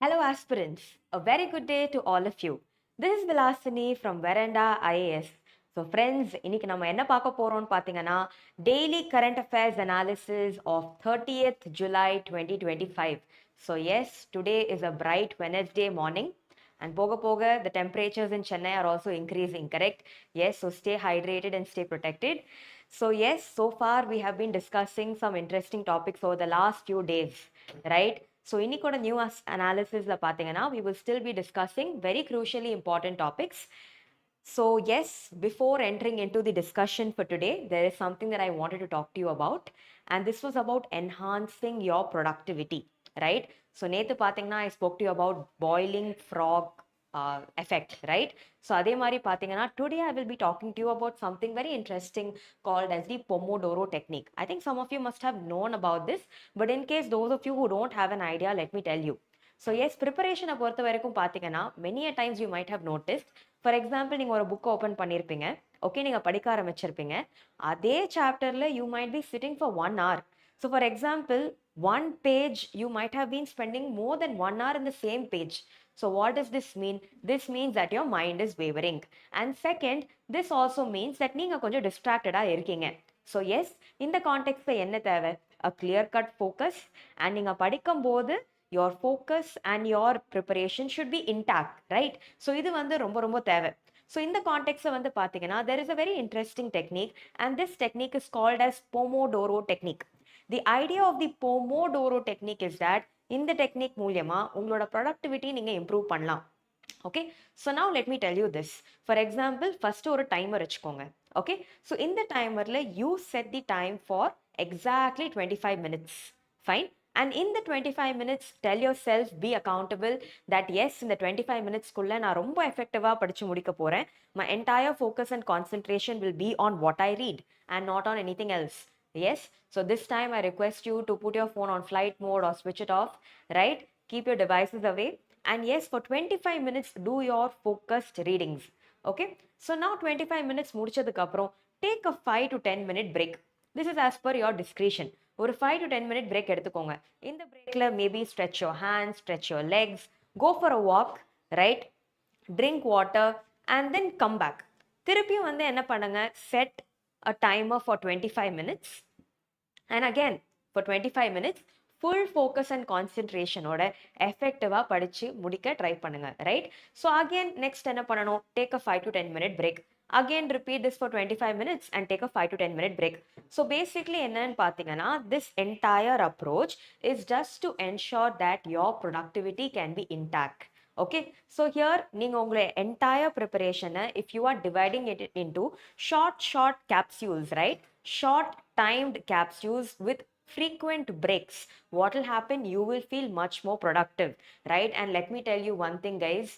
Hello aspirants, a very good day to all of you. This is Vilasini from Veranda IAS. So friends, இன்னைக்கு நம்ம என்ன பார்க்க போறோம்னு பார்த்தீங்கன்னா daily current affairs analysis of 30th July 2025. So yes, today is a bright Wednesday morning and போக போக the temperatures in Chennai are also increasing, correct? Yes, so stay hydrated and stay protected. So yes, so far we have been discussing some interesting topics over the last few days, right? So இன்னைக்கோட new அனாலிசிஸ்ல பார்த்தீங்கன்னா we will still be discussing very crucially important topics. So yes, before entering into the discussion for today, there is something that I wanted to talk to you about, and this was about enhancing your productivity, right? So நேத்து பார்த்தீங்கன்னா I spoke to you about boiling frog effect, right? So அதே மாதிரி பார்த்தீங்கன்னா today I will be talking to you about something very interesting called as the Pomodoro technique. I think some of you must have known about this, but in case those of you who don't have an idea, let me tell you. So yes, preparation பொறுத்த வரைக்கும் பார்த்தீங்கன்னா many a times you might have noticed. For example, நீங்கள் ஒரு book open பண்ணியிருப்பீங்க, okay, நீங்கள் படிக்க ஆரம்பிச்சிருப்பீங்க, அதே சாப்டரில் you might be sitting for 1 hour. So for example, one page you might have been spending more than 1 hour in the same page. So what does this mean? This means that your mind is wavering. And second, this also means that நீங்க கொஞ்சம் distracted-ஆ இருக்கீங்க. So yes, இந்த கான்டெக்ட்ல என்ன தேவை? A clear cut focus, and நீங்க படிக்கும்போது your focus and your preparation should be intact, right? So இது வந்து ரொம்ப ரொம்ப தேவை. So இந்த கான்டெக்ட்ல வந்து பாத்தீங்கன்னா there is a very interesting technique, and this technique is called as Pomodoro technique. The idea of the Pomodoro technique is that இந்த technique மூலியமா உங்களோட ப்ரொடக்டிவிட்டி நீங்க இம்ப்ரூவ் பண்ணலாம். Okay, so now let me tell you this. For example, first ஒரு timer வச்சுக்கோங்க. Okay, so இந்த டைமரில் you set the time for exactly 25 minutes. Fine. And in the 25 minutes, tell yourself, be accountable that yes, in the 25 minutes குள்ள நான் ரொம்ப எஃபெக்டிவா படிச்சு முடிக்க போறேன். My entire focus and concentration will be on what I read and not on anything else. Yes, so this time I request you to put your phone on flight mode or switch it off, right? Keep your devices away. And yes, for 25 minutes, do your focused readings. Okay, so now 25 minutes முடிச்சதுக்கு அப்புறம் take a 5 to 10 minute break. This is as per your discretion. ஒரு 5 to 10 minute break எடுத்துக்கோங்க. இந்த breakல maybe stretch your hands, stretch your legs, go for a walk, right? Drink water and then come back. திருப்பியும் வந்து என்ன பண்ணுங்க, set a timer for 25 minutes, and again for 25 minutes full focus and concentration ஓட எஃபெக்டிவா படிச்சு முடிக்க try பண்ணுங்க, right? So again next என்ன பண்ணணும், take a 5 to 10 minute break. Again repeat this for 25 minutes and take a 5 to 10 minute break. So basically என்னன்னு பார்த்தீங்கன்னா this entire approach is just to ensure that your productivity can be intact. Okay, so here நீங்க உங்களோட entire preparation if you are dividing it into short capsules, right? Short timed capsules with frequent breaks, what will happen, you will feel much more productive, right? And let me tell you one thing guys,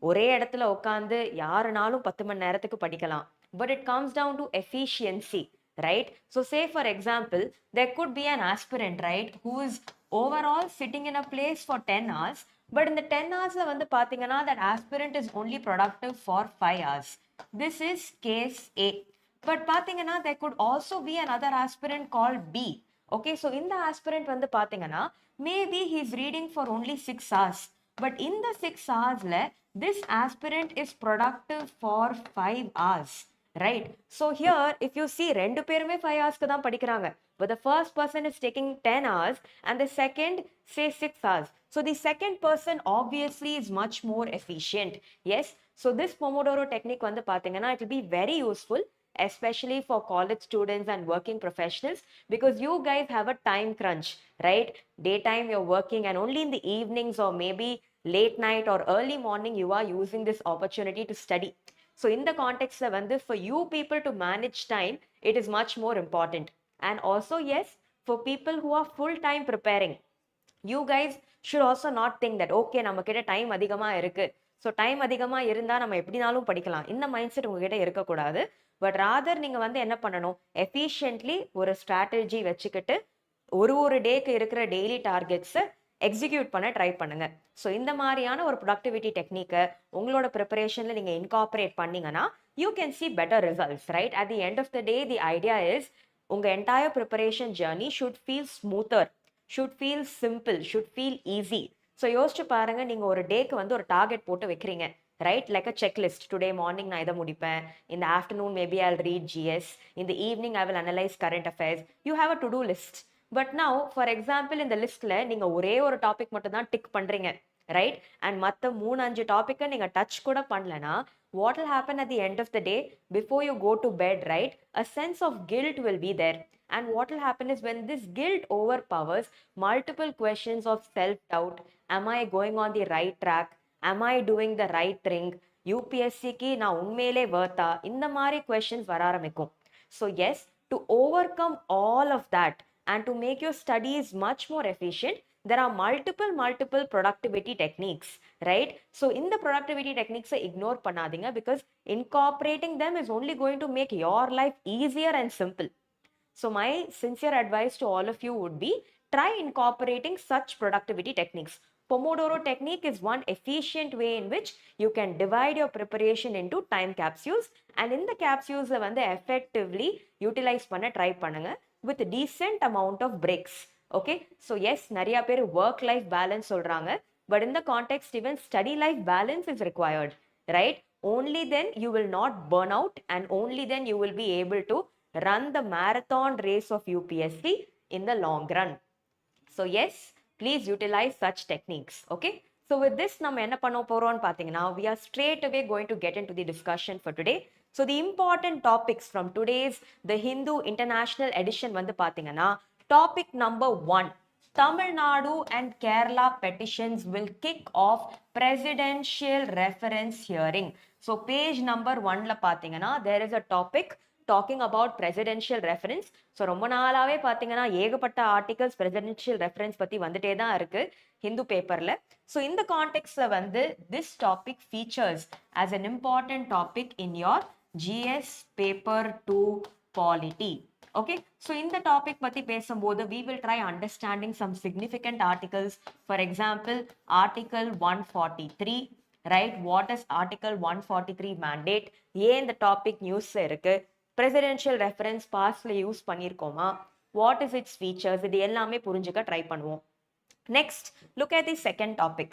ஒரே இடத்துல உட்காந்து யாருனாலும் 10 மணி நேரத்துக்கு படிக்கலாம், but it comes down to efficiency, right? So say for example, there could be an aspirant, right, who is overall sitting in a place for 10 hours, but in the 10 hoursல வந்து பாத்தீங்கன்னா that aspirant is only productive for 5 hours. This is case A. But பாத்தீங்கன்னா there could also be another aspirant called B. Okay, so in the aspirant வந்து பாத்தீங்கன்னா maybe he is reading for only 6 hours, but in the 6 hoursல this aspirant is productive for 5 hours, right? So here if you see ரெண்டு பேருமே 5 hoursக்கு தான் படிக்கிறாங்க, but the first person is taking 10 hours and the second say 6 hours. So the second person obviously is much more efficient. Yes, so this Pomodoro technique வந்து பாத்தீங்கன்னா it will be very useful, especially for college students and working professionals, because you guys have a time crunch, right? Daytime you're working and only in the evenings or maybe late night or early morning you are using this opportunity to study. So in the context வந்து for you people to manage time, it is much more important. And also yes, for people who are full time preparing, you guys should also not think that okay நம்ம கிட்ட time அதிகமா இருக்கு, so time அதிகமா இருந்தா நம்ம எப்படினாலும் படிக்கலாம், இந்த மைண்ட் செட் உங்ககிட்ட இருக்கக்கூடாது. பட் ராதர் நீங்க வந்து என்ன பண்ணணும், எஃபிஷியன்ட்லி ஒரு ஸ்ட்ராட்டஜி வச்சுக்கிட்டு ஒரு டேக்கு இருக்கிற டெய்லி டார்கெட்ஸை எக்ஸிக்யூட் பண்ண ட்ரை பண்ணுங்க. ஸோ இந்த மாதிரியான ஒரு ப்ரொடக்டிவிட்டி டெக்னிக்கை உங்களோட ப்ரிப்பரேஷன்ல நீங்க இன்கார்பரேட் பண்ணீங்கன்னா you can see better results, right? At the end of the day the idea is உங்க entire preparation journey should feel smoother, should feel simple, should feel easy. ஸோ யோசிச்சு பாருங்க, நீங்க ஒரு டேக்கு வந்து ஒரு டார்கெட் போட்டு வைக்கிறீங்க, right? Like a checklist. Today morning நான் இதை முடிப்பேன், இந்த afternoon maybe I read GS, இந்த evening I will analyse current affairs. You have a to do list. But now for example இந்த லிஸ்ட்ல நீங்க ஒரே ஒரு டாபிக் மட்டும் தான் டிக் பண்றீங்க, ரைட்? அண்ட் மற்ற 3-5 டாபிக்கை நீங்க டச் கூட பண்ணலனா, what will happen at the end of the day before you go to bed, right? A sense of guilt will be there. And what will happen is when this guilt overpowers multiple questions of self-doubt, am I going on the right track? Am I doing the right thing? UPSC நான் உண்மையிலே வர்த்தா? இந்த மாதிரி questions வர ஆரம்பிக்கும். So yes, to overcome all of that and to make your studies much more efficient, there are multiple productivity techniques, right? So in the productivity techniques ignore பண்ணாதீங்க, because incorporating them is only going to make your life easier and simple. So my sincere advice to all of you would be, try incorporating such productivity techniques. Pomodoro technique is one efficient way in which you can divide your preparation into time capsules, and in the capsules வந்து effectively utilize பண்ண try பண்ணுங்க with decent amount of breaks. Okay, so yes, நிறைய பேர் work life balance சொல்றாங்க, but in the context even study life balance is required, right? Only then you will not burn out, and only then you will be able to run the marathon race of UPSC in the long run. So yes, please utilize such techniques. Okay, so with this நம்ம என்ன பண்ண போறோம்னு பாத்தீங்கன்னா, we are straight away going to get into the discussion for today. So the important topics from today's the Hindu International Edition வந்து பாத்தீங்கன்னா, topic number 1, Tamil Nadu and Kerala petitions will kick off presidential reference hearing. So page number 1ல பாத்தீங்கன்னா, there is a topic talking about presidential reference. So ரொம்ப நாளாவே பாத்தீங்கன்னா ஏகப்பட்ட articles presidential reference பத்தி வந்துட்டே தான் இருக்கு ஹிந்து பேப்பர்ல. So இந்த கான்டெக்ட்ல வந்து this topic features as an important topic in your GS paper 2 polity. Okay, so இந்த டாபிக் பத்தி பேசும்போது we will try understanding some significant articles. For example, article 143, right? What is article 143 mandate? ஏன் இந்த topic நியூஸ்ல இருக்கு? presidential reference pastல use பண்ணிருக்கோமா? what is its features? இது எல்லாமே புரிஞ்சுக்க ட்ரை பண்ணுவோம். Next, look at the second topic,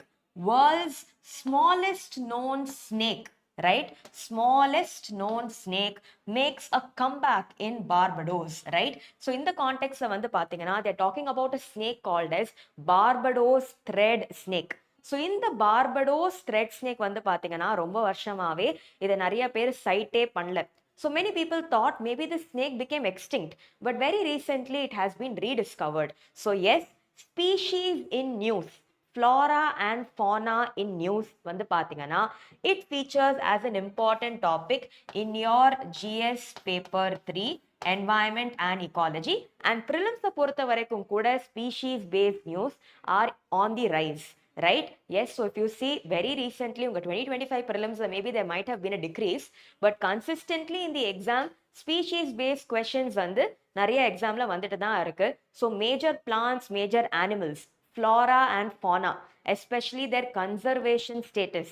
world's smallest known snake, right? Smallest known snake makes a comeback in Barbados, right? So in the context வந்து பாத்தீங்கன்னா, they're talking about a snake called as Barbados thread snake. So இந்த Barbados thread snake வந்து பாத்தீங்கன்னா ரொம்ப வருஷமாவே இதை நிறைய பேர் சைட்டே பண்ணல. So many people thought maybe the snake became extinct, but very recently it has been rediscovered. So yes, species in news, flora and fauna in news வந்து பாத்தீங்கன்னா, it features as an important topic in your GS paper 3 environment and ecology, and prelims பொறுத்த வரைக்கும் கூட species based news are on the rise, right? Yes, so if you see very recently unga 2025 prelims maybe there might have been a decrease, but consistently in the exam species based questions வந்து நிறைய எக்ஸாம்ல வந்துட்டு தான் இருக்கு. So major plants, major animals, flora and fauna, especially their conservation status,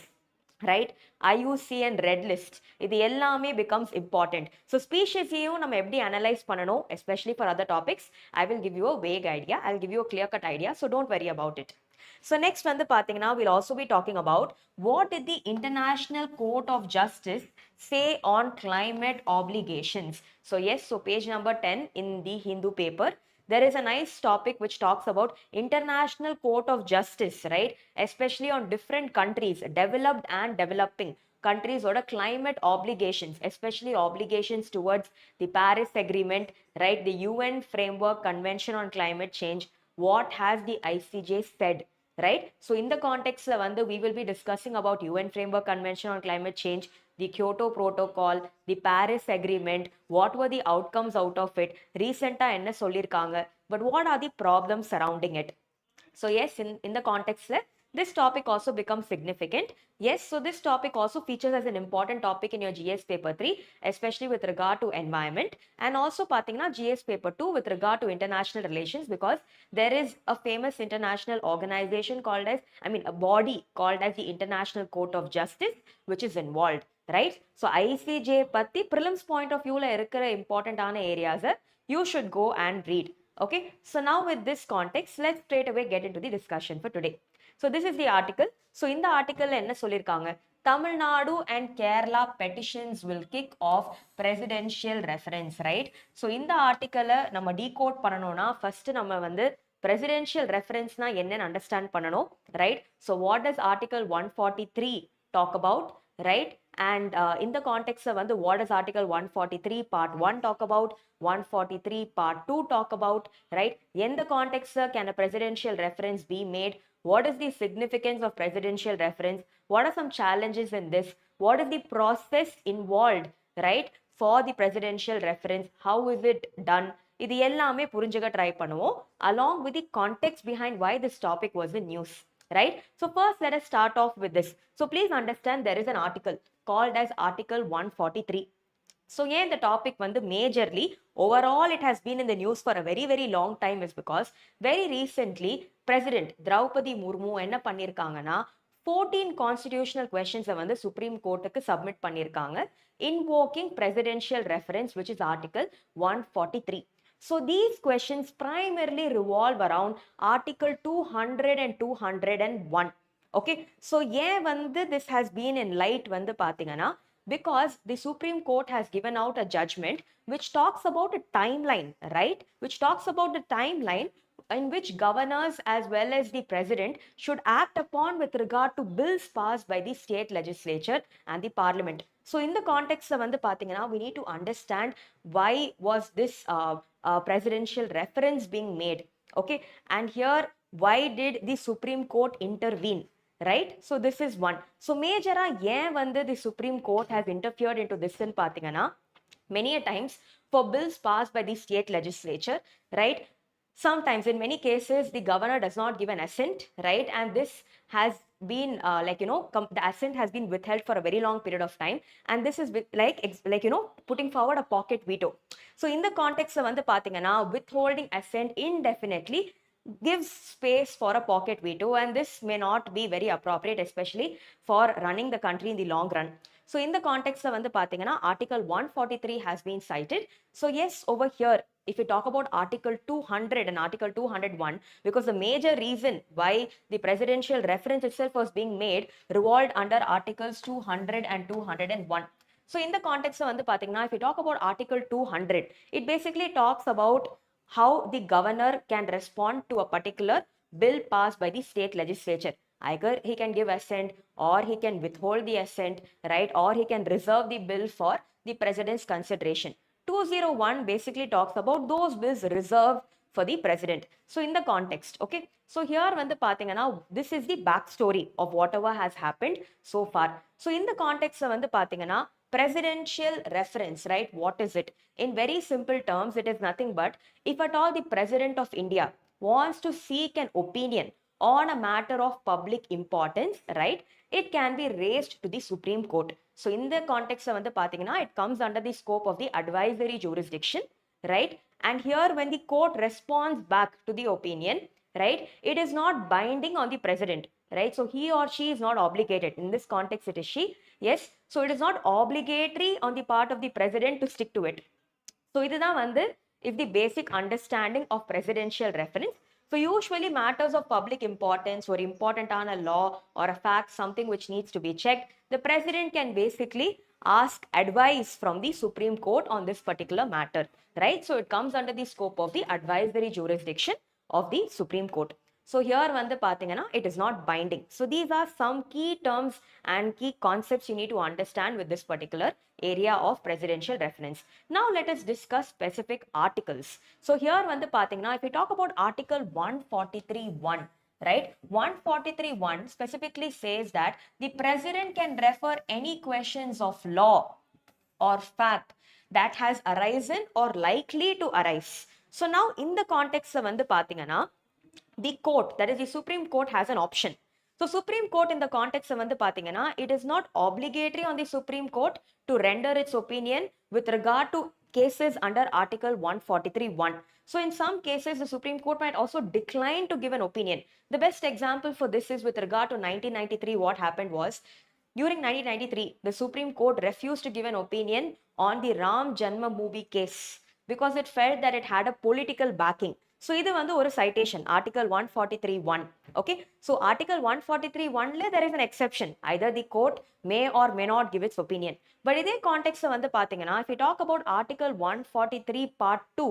right? IUCN red list, இது எல்லாமே becomes important. So species யும் நம்ம எப்படி analyze பண்ணணும், especially for other topics, I will give you a vague idea, I'll give you a clear cut idea, so don't worry about it. So next வந்து பாத்தீங்கன்னா, we'll also be talking about what did the International Court of Justice say on climate obligations. So yes, so page number 10 in the Hindu paper, there is a nice topic which talks about International Court of Justice, right? Especially on different countries, developed and developing countries or climate obligations, especially obligations towards the Paris Agreement, right? The UN Framework Convention on Climate Change. What has the ICJ said, right? So in the context வந்து we will be discussing about UN Framework Convention on Climate Change, the Kyoto Protocol, the Paris Agreement, what were the outcomes out of it, recently என்ன சொல்லிருக்காங்க, but what are the problems surrounding it. So yes, in the context this topic also becomes significant. Yes, so this topic also features as an important topic in your GS paper 3, especially with regard to environment, and also pathina GS paper 2 with regard to international relations, because there is a famous international organization called as, a body called as the International Court of Justice, which is involved, right? So ICJ patti prelims point of view la irukra important areas you should go and read. Okay, so now with this context, let's straight away get into the discussion for today. So this is the article. So in the article என்ன சொல்லிருக்காங்க, Tamil Nadu and Kerala petitions will kick off presidential reference, right? So இந்த article நம்ம decode பண்ணனும்னா first நம்ம வந்து presidential reference na என்னன்னு understand பண்ணனும், right? So what does article 143 talk about, right? And in the context வந்து what does article 143 part 1 talk about, 143 part 2 talk about, right? In the context can a presidential reference be made? What is the significance of presidential reference? What are some challenges in this? What is the process involved, right, for the presidential reference? How is it done? இது எல்லாமே புரிஞ்சுக்க try பண்ணுவோம் along with the context behind why this topic was in news, right? So first let us start off with this. So please understand there is an article called as article 143. So yeah, the topic வந்து majorly overall it has been in the news for a very long time is because very recently President Draupadi Murmu என்ன பண்ணிருக்காங்கன்னா 14 constitutional questions வந்து Supreme Courtக்கு submit பண்ணிருக்காங்க invoking presidential reference, which is article 143. So these questions primarily revolve around article 200 and 201. Okay, so yeah, வந்து this has been in light வந்து பாத்தீங்கன்னா because the Supreme Court has given out a judgment which talks about a timeline, right? Which talks about the timeline in which governors as well as the president should act upon with regard to bills passed by the state legislature and the parliament. So in the context வந்து பாத்தீங்கன்னா we need to understand why was this presidential reference being made, okay? And here, why did the Supreme Court intervene, right? So this is one. So major ஏன் வந்து the Supreme Court has interfered into this ன்னு பாத்தீங்கன்னா many a times for bills passed by the state legislature, right? Sometimes in many cases the governor does not give an assent, right? And this has been the assent has been withheld for a very long period of time, and this is with, putting forward a pocket veto. So in the context வந்து பாத்தீங்கன்னா withholding assent indefinitely gives space for a pocket veto, and this may not be very appropriate, especially for running the country in the long run. So in the context வந்து பாத்தீங்கன்னா article 143 has been cited. So yes, over here if you talk about article 200 and article 201, because the major reason why the presidential reference itself was being made revolved under articles 200 and 201. So in the context வந்து பாத்தீங்கன்னா if you talk about article 200, it basically talks about how the governor can respond to a particular bill passed by the state legislature. Either he can give assent or he can withhold the assent, right? Or he can reserve the bill for the president's consideration. 201 basically talks about those bills reserved for the president. So in the context, okay? So here வந்து பாத்தீங்கன்னா this is the backstory of whatever has happened so far. So in the context வந்து பாத்தீங்கன்னா presidential reference, right? What is it? In very simple terms, it is nothing but if at all the president of India wants to seek an opinion on a matter of public importance, right? It can be raised to the Supreme Court. So in the context வந்து பாத்தீங்கன்னா it comes under the scope of the advisory jurisdiction, right? And here when the court responds back to the opinion, right, it is not binding on the president, right? So he or she is not obligated. In this context it is she, yes. So it is not obligatory on the part of the president to stick to it. So இதுதான் வந்து if the basic understanding of presidential reference. So usually matters of public importance or important on a law or a fact, something which needs to be checked, the president can basically ask advice from the Supreme Court on this particular matter, right? So it comes under the scope of the advisory jurisdiction of the Supreme Court. So here வந்து பாத்தீங்கன்னா it is not binding. So these are some key terms and key concepts you need to understand with this particular area of presidential reference. Now let us discuss specific articles. So here வந்து பாத்தீங்கன்னா if we talk about article 143(1), right? 143(1) specifically says that the president can refer any questions of law or fact that has arisen or likely to arise. So now in the context வந்து பாத்தீங்கன்னா the court, that is the Supreme Court, has an option. So Supreme Court in the context வந்து பாத்தீங்கன்னா it is not obligatory on the Supreme Court to render its opinion with regard to cases under article 143(1). So in some cases the Supreme Court might also decline to give an opinion. The best example for this is with regard to 1993. What happened was during 1993 the Supreme Court refused to give an opinion on the Ram Janma movie case because it felt that it had a political backing. So இது வந்து ஒரு citation, Article 143(1). Okay, so Article 143(1) there is an exception. Either the court may or may not give its opinion. But இதே context வந்து பாத்தீங்கன்னா, if we talk about Article 143 Part 2,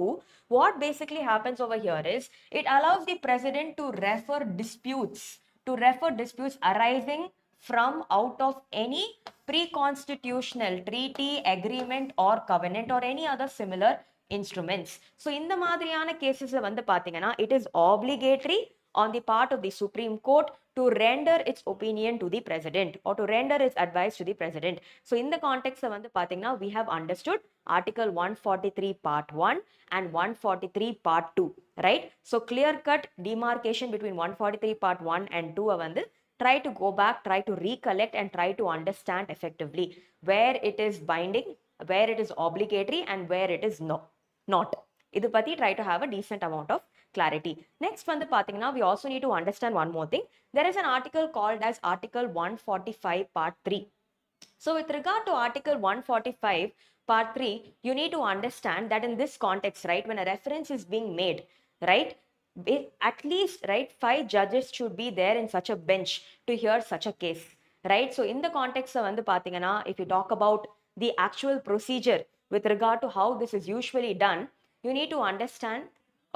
what basically happens over here is it allows the president to refer disputes arising from out of any pre-constitutional treaty, agreement or covenant or any other similar instruments. So இந்த மாதிரியான கேசஸ்ல வந்து பாத்தீங்கன்னா it is obligatory on the part of the Supreme Court to render its opinion to the president or to render its advice to the president. So in the context வந்து பாத்தீங்கன்னா we have understood Article 143 Part 1 and 143 Part 2, right? So clear cut demarcation between 143 Part 1 and 2 வந்து try to go back, try to recollect and try to understand effectively where it is binding, where it is obligatory and where it is not. இது பத்தி try to have a decent amount of clarity. Next வந்து பாத்தீங்கன்னா we also need to understand one more thing. There is an article called as Article 145 Part 3. So with regard to Article 145 Part 3, you need to understand that in this context, right, when a reference is being made, right, at least, right, 5 judges should be there in such a bench to hear such a case, right? So in the context வந்து பாத்தீங்கன்னா, if you talk about the actual procedure with regard to how this is usually done, you need to understand,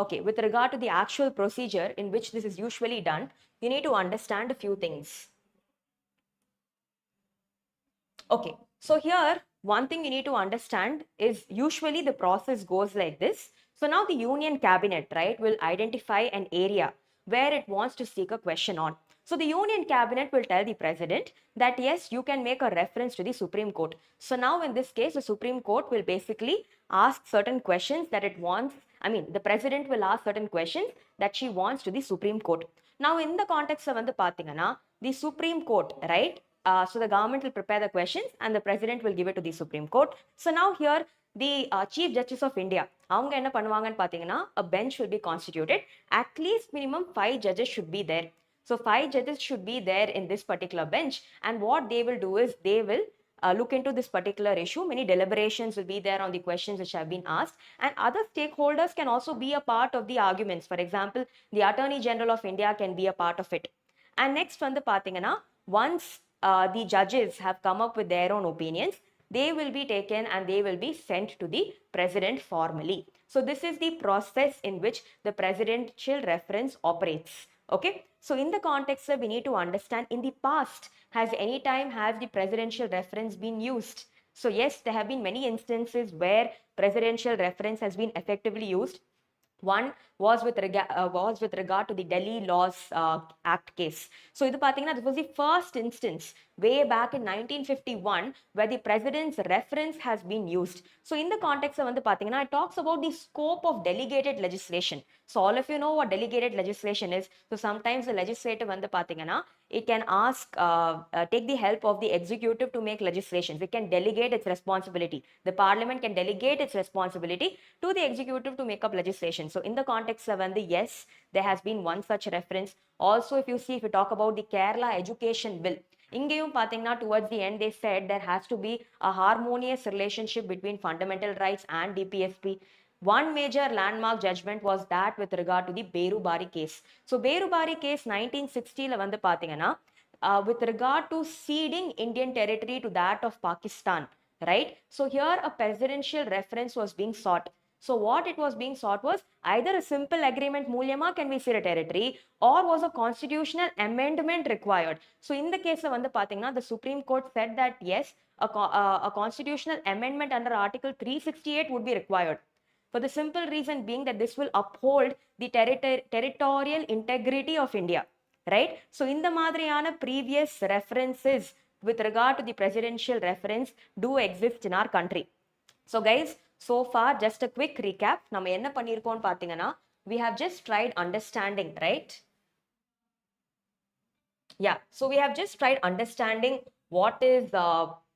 okay, with regard to the actual procedure in which this is usually done, you need to understand a few things. Okay, so here one thing you need to understand is usually the process goes like this. So now the Union Cabinet, right, will identify an area where it wants to seek a question on. So the Union Cabinet will tell the president that yes, you can make a reference to the Supreme Court. So now in this case, the Supreme Court will basically ask certain questions that it wants. I mean, the president will ask certain questions that she wants to the Supreme Court. Now in the context of வந்து பாத்தீங்கன்னா, the Supreme Court, right? So the government will prepare the questions and the president will give it to the Supreme Court. So now here the Chief Justice of India, அவங்க என்ன பண்ணுவாங்கன்னு பாத்தீங்கன்னா, a bench will be constituted. At least minimum 5 judges should be there. So 5 judges should be there in this particular bench, and what they will do is they will look into this particular issue. Many deliberations will be there on the questions which have been asked, and other stakeholders can also be a part of the arguments. For example, the Attorney General of India can be a part of it. And next வந்து பாத்தீங்கன்னா, once the judges have come up with their own opinions, they will be taken and they will be sent to the president formally. So this is the process in which the presidential reference operates. Okay, so in the context we need to understand, in the past, has the presidential reference been used? So yes, there have been many instances where presidential reference has been effectively used. One was with regard to the Delhi Laws Act case. So இது பாத்தீங்கன்னா, this was the first instance way back in 1951 where the president's reference has been used. So in the context வந்து பாத்தீங்கன்னா, it talks about the scope of delegated legislation. So all of you know what delegated legislation is. So sometimes the legislative வந்து பாத்தீங்கன்னா, it can ask take the help of the executive to make legislations. It can delegate its responsibility. The parliament can delegate its responsibility to the executive to make up legislation. So in the context of வந்து, yes, there has been one such reference. Also, if you talk about the Kerala education bill, இங்கேயும் பாத்தீங்கன்னா, towards the end they said there has to be a harmonious relationship between fundamental rights and DPSP. One major landmark judgment was that with regard to the Berubari case. So Berubari case 1960 வந்து பாத்தீங்கன்னா, with regard to ceding Indian territory to that of Pakistan, right? So here a presidential reference was being sought. So what it was being sought was either a simple agreement மூலியமா can we cede a territory, or was a constitutional amendment required. So in the case வந்து பாத்தீங்கன்னா, the Supreme Court said that yes, a constitutional amendment under Article 368 would be required, for the simple reason being that this will uphold the territorial integrity of India, right? So in the மாதிரியான previous references with regard to the presidential reference do exist in our country. So guys, so far just a quick recap. நம்ம என்ன பண்ணிருக்கோம் பாத்தீங்கன்னா, we have just tried understanding, right? Yeah, so we have just tried understanding what is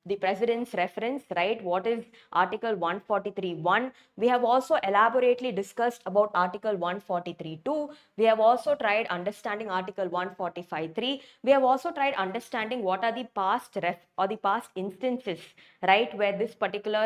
the president's reference, right? What is Article 143(1). We have also elaborately discussed about Article 143(2). We have also tried understanding Article 145(3). We have also tried understanding what are the past instances, right, where this particular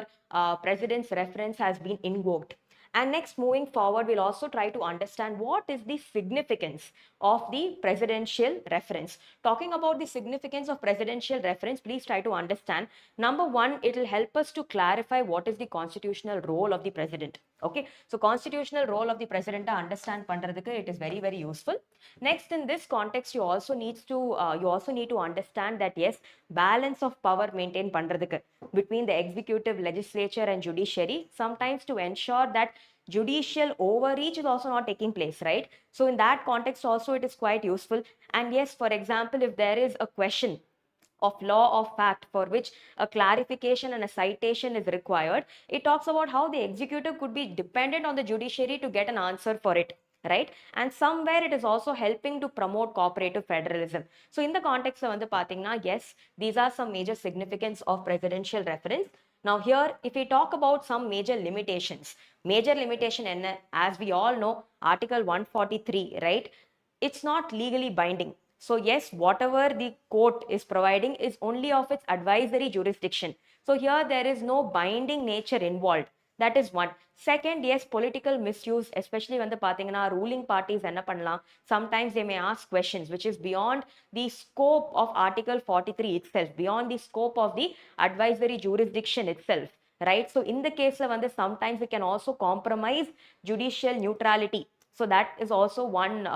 president's reference has been invoked. And next, moving forward, we'll also try to understand what is the significance of the presidential reference. Talking about the significance of presidential reference, please try to understand. Number one, it will help us to clarify what is the constitutional role of the president. Okay, so constitutional role of the president to understand pandradhukku, it is very, very useful. Next, in this context, you also need to understand that yes, balance of power maintain pandradhukku between the executive, legislature, and judiciary, sometimes to ensure that judicial overreach is also not taking place, right? So in that context also it is quite useful. And yes, for example, if there is a question of law of fact for which a clarification and a citation is required, it talks about how the executive could be dependent on the judiciary to get an answer for it, right? And somewhere it is also helping to promote cooperative federalism. So in the context of the yes, these are some major significance of presidential reference. Now here, if we talk about some major limitations, major limitation, as we all know, Article 143, right? It's not legally binding. So yes, whatever the court is providing is only of its advisory jurisdiction. So here there is no binding nature involved. That is one. Second, yes, political misuse, especially when the ruling parties enna pannalam, sometimes they may ask questions which is beyond the scope of Article 43 itself, beyond the scope of the advisory jurisdiction itself, right? So in the case of sometimes we can also compromise judicial neutrality. So that is also one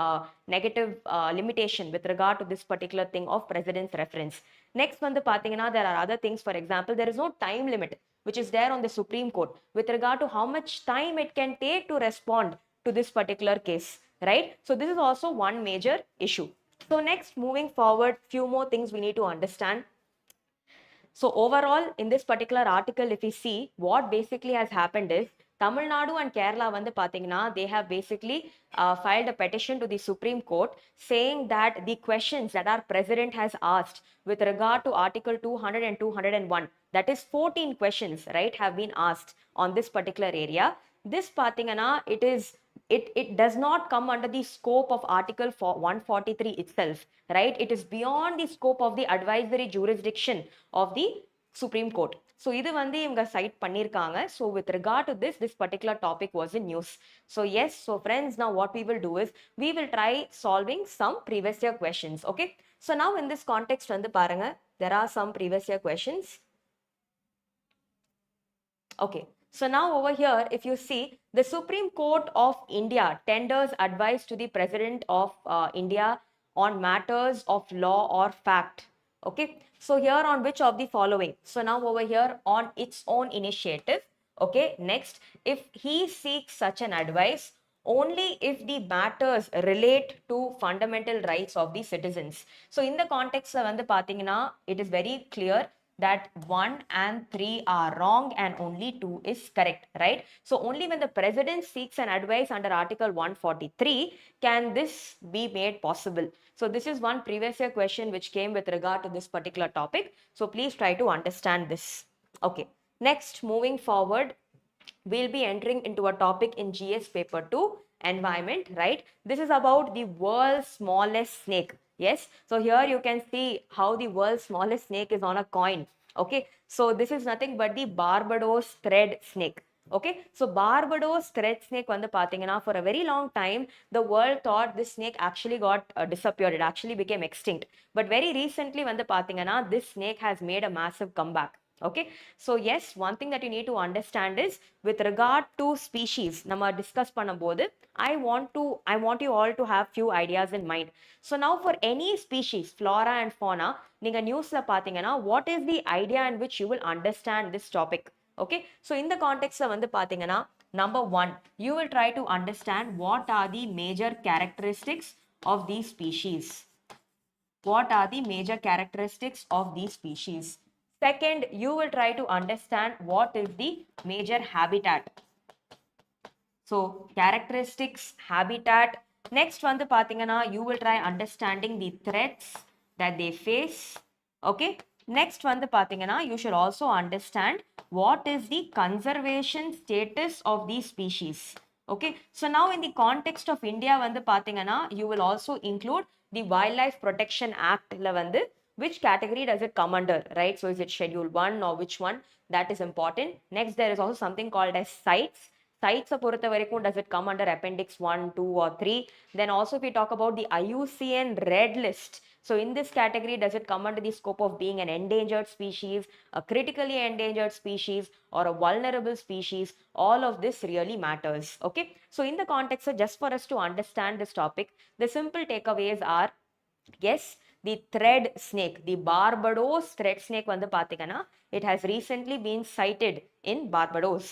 negative limitation with regard to this particular thing of president's reference. Next, there are other things. For example, there is no time limit which is there on the Supreme Court with regard to how much time it can take to respond to this particular case, right? So this is also one major issue. So next, moving forward, few more things we need to understand. So overall, in this particular article, if we see, what basically has happened is Tamil Nadu and Kerala they have basically filed a petition to the Supreme Court saying that the questions that our president has asked with regard to Article 200 and 201, that is 14 questions, right, have been asked on this particular area. This it does not come under the scope of Article 143 itself, right? It is beyond the scope of the advisory jurisdiction of the Supreme Court. So இது இவங்க cite பண்ணிருக்காங்க. So with regard to this particular topic was in news. So yes, so friends, now what we will do is we will try solving some previous year questions. Okay, so now in this context பாருங்க, there are some previous year questions. Okay, so now over here, if you see, the Supreme Court of India tenders advice to the President of India on matters of law or fact. Okay, so here on which of the following? So now over here, on its own initiative. Okay, next, if he seeks such an advice only if the matters relate to fundamental rights of the citizens. So in the context it is very clear that 1 and 3 are wrong and only 2 is correct, right? So only when the president seeks an advice under Article 143 can this be made possible. So this is one previous year question which came with regard to this particular topic. So please try to understand this. Okay, next, moving forward, we'll be entering into a topic in GS paper 2, environment, right? This is about the world's smallest snake. Yes, so here you can see how the world's smallest snake is on a coin. Okay, so this is nothing but the Barbados thread snake. Okay, so Barbados thread snake for a very long time the world thought this snake actually got disappeared, it actually became extinct. But very recently this snake has made a massive comeback. Okay, so yes, one thing that you need to understand is with regard to species nama discuss பண்ணும்போது I want you all to have few ideas in mind. So now for any species, flora and fauna, நீங்க newsல பாத்தீங்கன்னா what is the idea in which you will understand this topic? Okay, so in the context பாத்தீங்கன்னா number 1, you will try to understand what are the major characteristics of these species. What are the major characteristics of these species? Second, you will try to understand what is the major habitat. So characteristics, habitat. Next you will try understanding the threats that they face. Okay, next you should also understand what is the conservation status of these species. Okay, so now in the context of India you will also include the Wildlife Protection Act which category does it come under, right? So is it schedule 1 or which one? That is important. Next, there is also something called as sites. Tights பொறுத்த வரைக்கும், does it come under appendix 1, 2 or 3? Then also if we talk about the IUCN red list, so in this category, does it come under the scope of being an endangered species, a critically endangered species, or a vulnerable species? All of this really matters. Okay, so in the context, just for us to understand this topic, the simple takeaways are, yes, the thread snake, the Barbados thread snake வந்து பாத்தீங்கன்னா, it has recently been sighted in Barbados.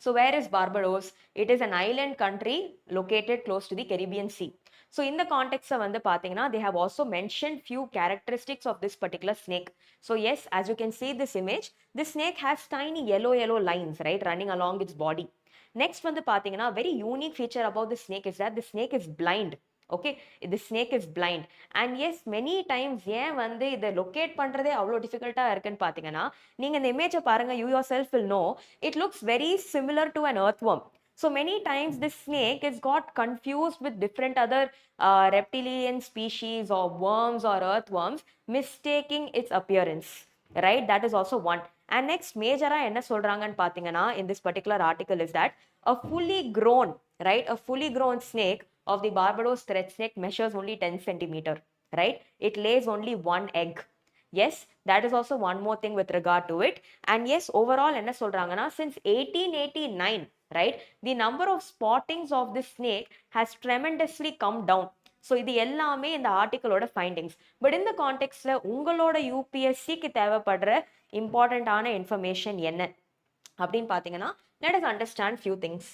So where is Barbados? It is an island country located close to the Caribbean Sea. So in the context வந்து பாத்தீங்கன்னா, they have also mentioned few characteristics of this particular snake. So yes, as you can see this image, this snake has tiny yellow lines, right, running along its body. Next வந்து பாத்தீங்கன்னா, very unique feature about the snake is that the snake is blind. Okay, the snake is blind. And yes, many times ஏன் வந்து இதை locate பண்றதே அவ்வளோ டிஃபிகல்ட்டா இருக்குன்னு பாத்தீங்கன்னா, நீங்க இந்த இமேஜை பாருங்க, you yourself will know it looks very similar to an earthworm. So many times this snake is got confused with different other reptilian species or worms or earthworms, mistaking its appearance, right? That is also one. And next major என்ன சொல்றாங்கன்னு பாத்தீங்கன்னா, in this particular article is that a fully grown, right, a fully grown snake of the Barbados thread snake measures only 10 centimeter, right? It lays only one egg. Yes, that is also one more thing with regard to it. And yes, overall என்ன சொல்றாங்கன்னா, since 1889, right, the number of spottings of this snake has tremendously come down. So இது எல்லாமே இந்த ஆர்டிக்கலோட findings. But இந்த கான்டெக்ட்ல உங்களோட யூபிஎஸ்சிக்கு தேவைப்படுற இம்பார்ட்டண்ட்டான information என்ன அப்படின்னு பார்த்தீங்கன்னா, let us understand few things.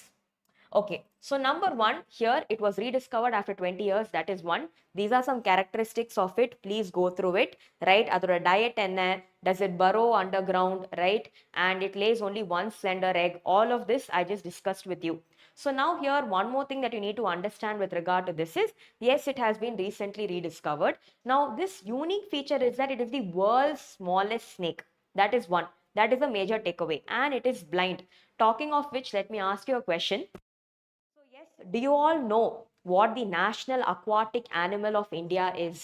Okay, so number one, here it was rediscovered after 20 years. That is one. These are some characteristics of it. Please go through it, right? Adora diet enna, does it burrow underground, right? And it lays only one slender egg. All of this I just discussed with you. So now here, one more thing that you need to understand with regard to this is, yes, it has been recently rediscovered. Now, this unique feature is that it is the world's smallest snake. That is one. That is a major takeaway. And it is blind. Talking of which, let me ask you a question. Do you all know what the national aquatic animal of India is?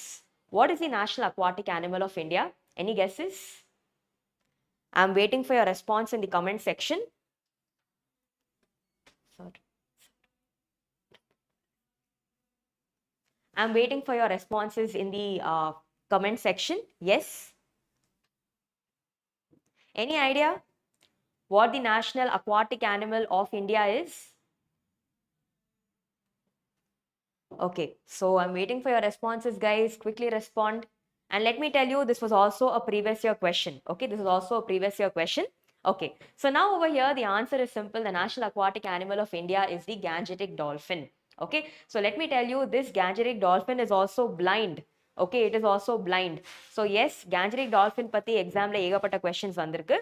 What is the national aquatic animal of India? Any guesses? I'm waiting for your response in the comment section. Sorry. I'm waiting for your responses in the comment section. Yes? Any idea what the national aquatic animal of India is? Okay, so I'm waiting for your responses, guys. Quickly respond. And let me tell you, this was also a previous year question. Okay, this is also a previous year question. Okay, so now over here, the answer is simple. The national aquatic animal of India is the Gangetic dolphin. Okay, so let me tell you, this Gangetic dolphin is also blind. Okay, it is also blind. So yes, Gangetic dolphin pati exam la egapata questions vandirukku.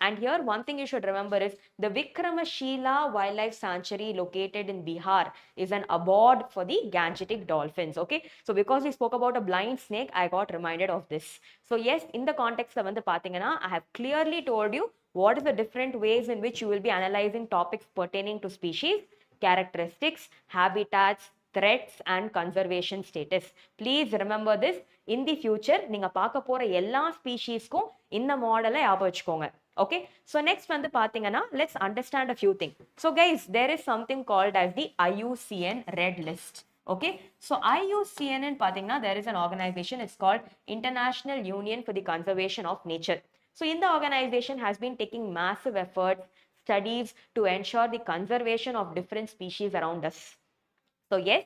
And here one thing you should remember is the Vikramashila Wildlife Sanctuary located in Bihar is an abode for the Gangetic dolphins. Okay, so because we spoke about a blind snake, I got reminded of this. So yes, in the context la vandu pathina, I have clearly told you what is the different ways in which you will be analyzing topics pertaining to species, characteristics, habitats, threats and conservation status. Please remember this. In the future, நீங்க பார்க்க போற எல்லா ஸ்பீஷீஸ்க்கும் இந்த மாடலை ஞாபகம் வச்சுக்கோங்க. Okay, so next வந்து பாத்தீங்கன்னா, let's understand a few things. So guys, there is something called as the IUCN red list. Okay, so IUCN in பாத்தீங்கன்னா, there is an organization, it's called International Union for the Conservation of Nature. So in the organization has been taking massive efforts, studies to ensure the conservation of different species around us. So yes,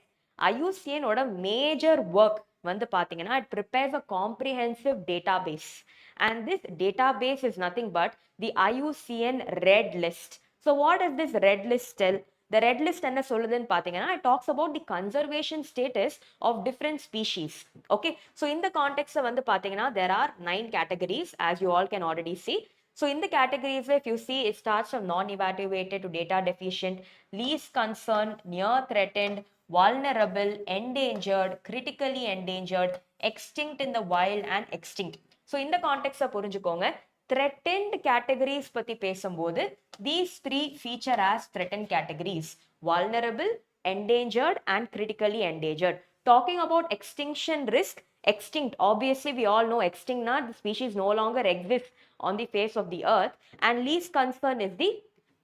IUCN oda major work வந்து பாத்தீங்கன்னா, it prepares a comprehensive database, and this database is nothing but the IUCN red list. So what does this red list tell? The red list என்ன சொல்லுதுன்னு பாத்தீங்கன்னா, it talks about the conservation status of different species. Okay, so in the context வந்து பாத்தீங்கன்னா, there are 9 categories as you all can already see. So in the categories, if you see, it starts from non-evaluated to data deficient, least concern, near threatened, vulnerable, endangered, critically endangered, extinct in the wild and extinct. So in the context புரிஞ்சுக்கோங்க, threatened categories பத்தி பேசும்போது, these 3 feature as threatened categories: vulnerable, endangered and critically endangered. Talking about extinction risk, extinct, obviously we all know extinct na, the species no longer exists on the face of the earth. And least concern is the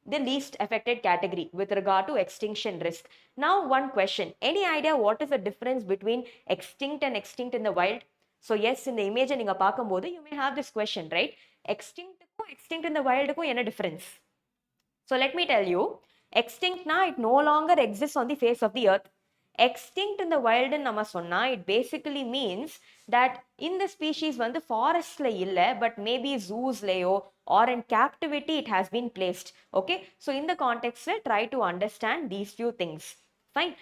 the least affected category with regard to extinction risk. Now, one question. Any idea what is the difference between extinct and extinct in the wild? So, yes, in the image நீங்க பார்க்கும்போது you may have this question, right? Extinct in the wild என்ன difference? So, let me tell you, extinct na it no longer exists on the face of the earth. Extinct in the wild நம்ம சொன்னா it basically means that இந்த species வந்து forestல இல்ல but maybe zoosலயோ or in captivity it has been placed. Okay, so in the context try to understand these few things. Fine.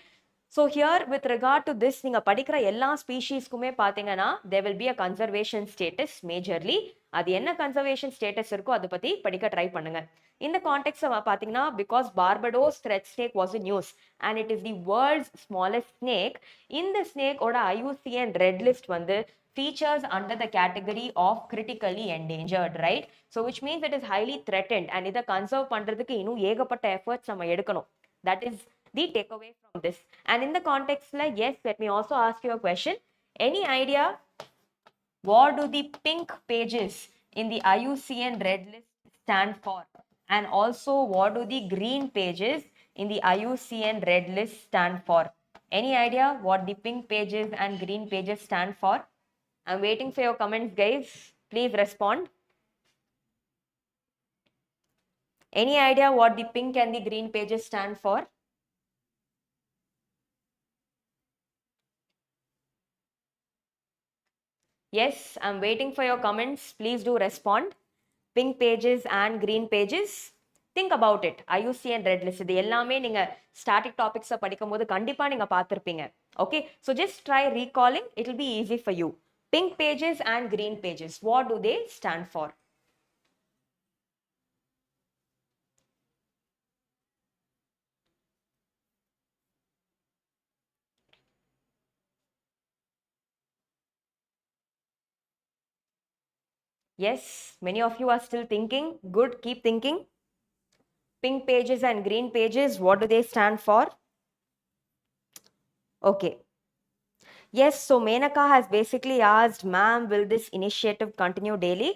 So here with regard to this நீங்க படிக்கிற எல்லா ஸ்பீஷீஸ்க்குமே பார்த்தீங்கன்னா there will be a conservation status majorly. அது என்ன conservation status இருக்கோ அதை பத்தி படிக்க ட்ரை பண்ணுங்க. In the context பார்த்தீங்கன்னா because Barbados threat snake was in news and it is the world's smallest snake, இந்த snake ஓட IUCN red list வந்து features under the category of critically endangered, right? So which means it is highly threatened and இதை conserve பண்றதுக்கு இன்னும் ஏகப்பட்ட efforts நம்ம எடுக்கணும். That is the takeaway from this. And in the context like, yes, let me also ask you a question. Any idea what do the pink pages in the IUCN red list stand for? And also what do the green pages in the IUCN red list stand for? Any idea what the pink pages and green pages stand for? I'm waiting for your comments, guys. Please respond. Any idea what the pink and the green pages stand for? Yes, I'm waiting for your comments. Please do respond. Pink pages and green pages. Think about it. IUCN red list. இது எல்லாமே நீங்க static topics படிக்கும்போது கண்டிப்பா நீங்க பார்த்திருப்பீங்க. Okay, so just try recalling. It will be easy for you. Pink pages and green pages. What do they stand for? Yes, many of you are still thinking. Good, keep thinking. Pink pages and green pages, what do they stand for? Okay. Yes, so Menaka has basically asked, ma'am, will this initiative continue daily?